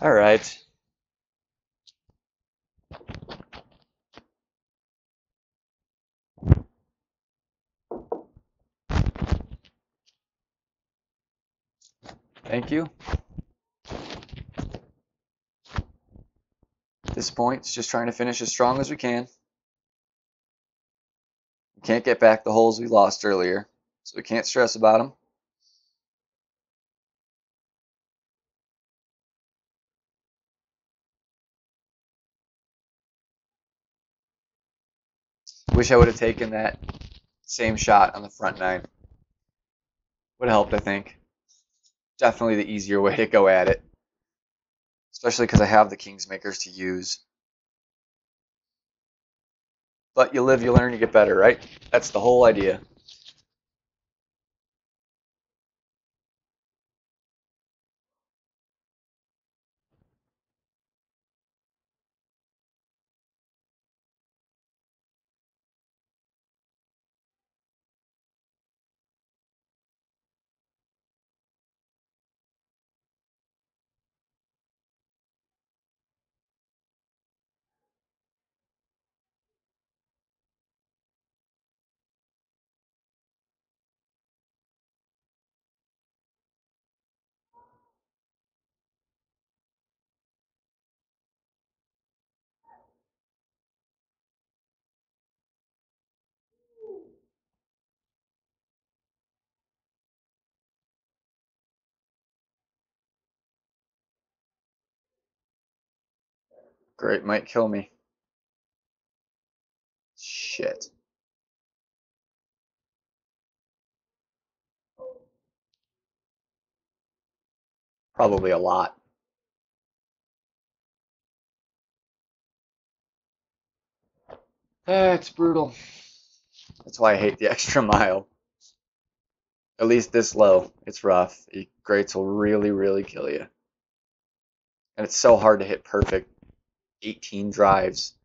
All right. Thank you. At this point, it's just trying to finish as strong as we can. We can't get back the holes we lost earlier, so we can't stress about them. Wish I would have taken that same shot on the front nine. Would have helped, I think. Definitely the easier way to go at it, especially because I have the Kingsmakers to use. But you live, you learn, you get better, right? That's the whole idea. Great, might kill me. Shit. Probably a lot. It's brutal. That's why I hate the extra mile. At least this low, it's rough. Greats will really, really kill you. And it's so hard to hit perfect 18 drives.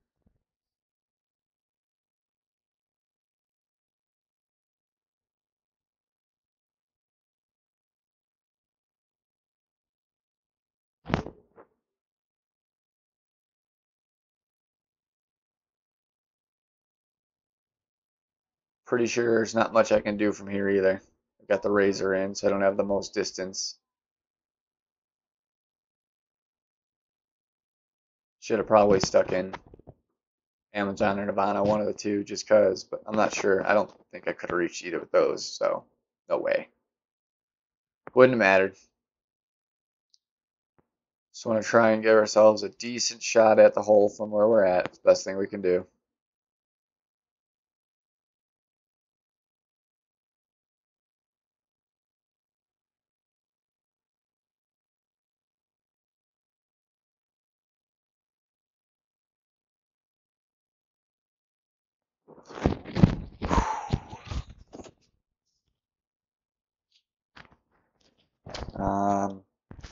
Pretty sure there's not much I can do from here either. I've got the razor in, so I don't have the most distance. Should have probably stuck in Amazon or Nirvana, one of the two, just cause, but I'm not sure. I don't think I could have reached either of those, so no way. Wouldn't have mattered. Just want to try and give ourselves a decent shot at the hole from where we're at. It's the best thing we can do.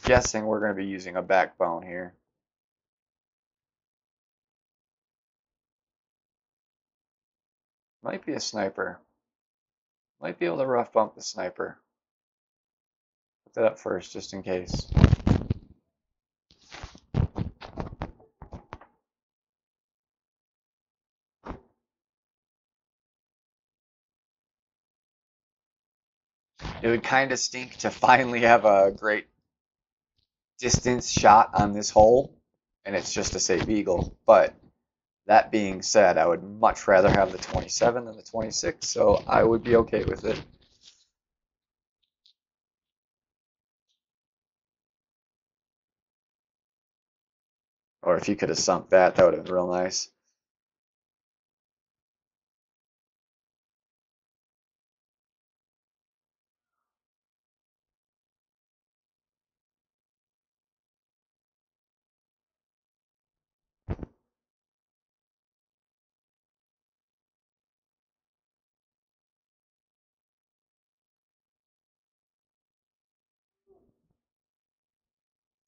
Guessing we're going to be using a backbone here. Might be a sniper. Might be able to rough bump the sniper. Put that up first, just in case. It would kind of stink to finally have a great distance shot on this hole, and it's just a safe eagle. But that being said, I would much rather have the 27 than the 26, so I would be okay with it. Or if you could have sunk that, that would have been real nice.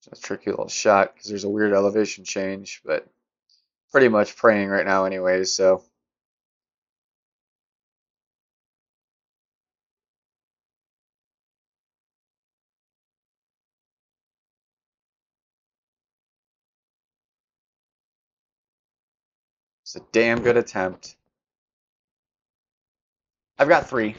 It's a tricky little shot because there's a weird elevation change, but pretty much praying right now anyways, so. It's a damn good attempt. I've got 3.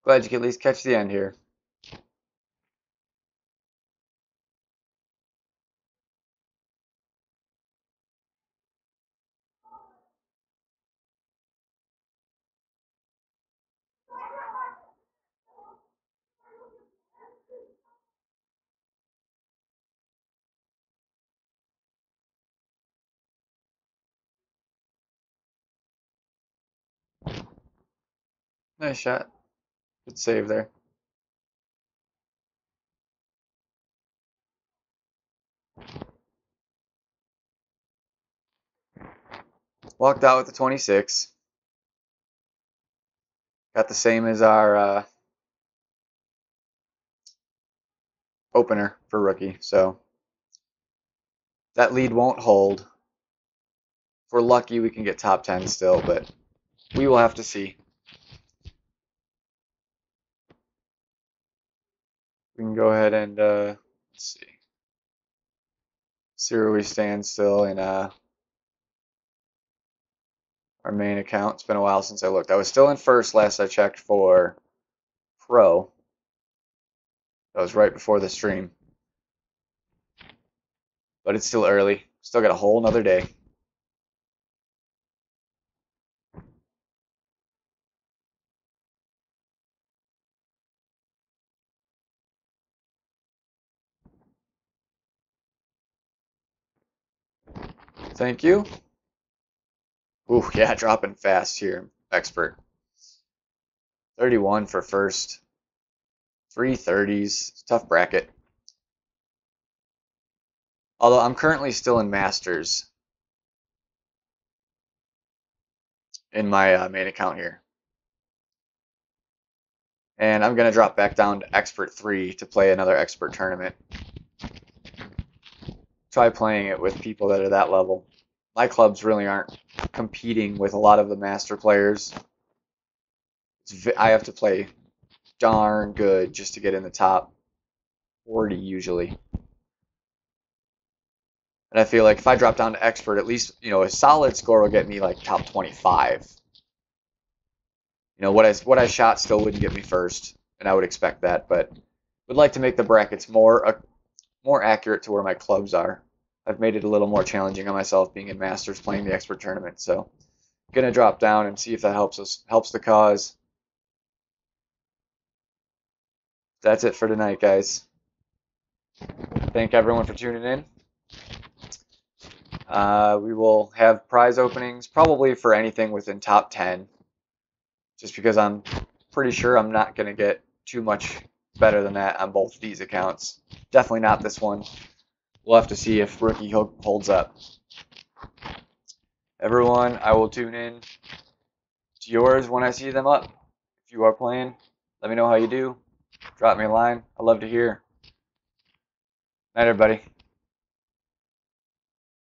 Glad you could at least catch the end here. Nice shot. Good save there. Walked out with the 26. Got the same as our opener for rookie, so that lead won't hold. If we're lucky, we can get top 10 still, but we will have to see. We can go ahead and let's see where we stand still in our main account. It's been a while since I looked. I was still in first last I checked for Pro. That was right before the stream. But it's still early. Still got a whole nother day. Thank you. Ooh, yeah, dropping fast here, expert. 31 for first. 330s. Tough bracket. Although I'm currently still in Masters in my main account here. And I'm going to drop back down to Expert 3 to play another Expert tournament. Try playing it with people that are that level. My clubs really aren't competing with a lot of the Master players. I have to play darn good just to get in the top 40 usually. And I feel like if I drop down to Expert, at least, a solid score will get me like top 25. What I shot still wouldn't get me first, and I would expect that, but would like to make the brackets more accurate to where my clubs are. I've made it a little more challenging on myself being in Masters playing the Expert tournament, so I'm gonna drop down and see if that helps the cause. That's it for tonight, guys. Thank everyone for tuning in. We will have prize openings probably for anything within top 10, just because I'm pretty sure I'm not going to get too much better than that on both these accounts. Definitely not this one. We'll have to see if rookie holds up. Everyone, I will tune in to yours when I see them up. If you are playing, let me know how you do. Drop me a line. I'd love to hear. Night, everybody.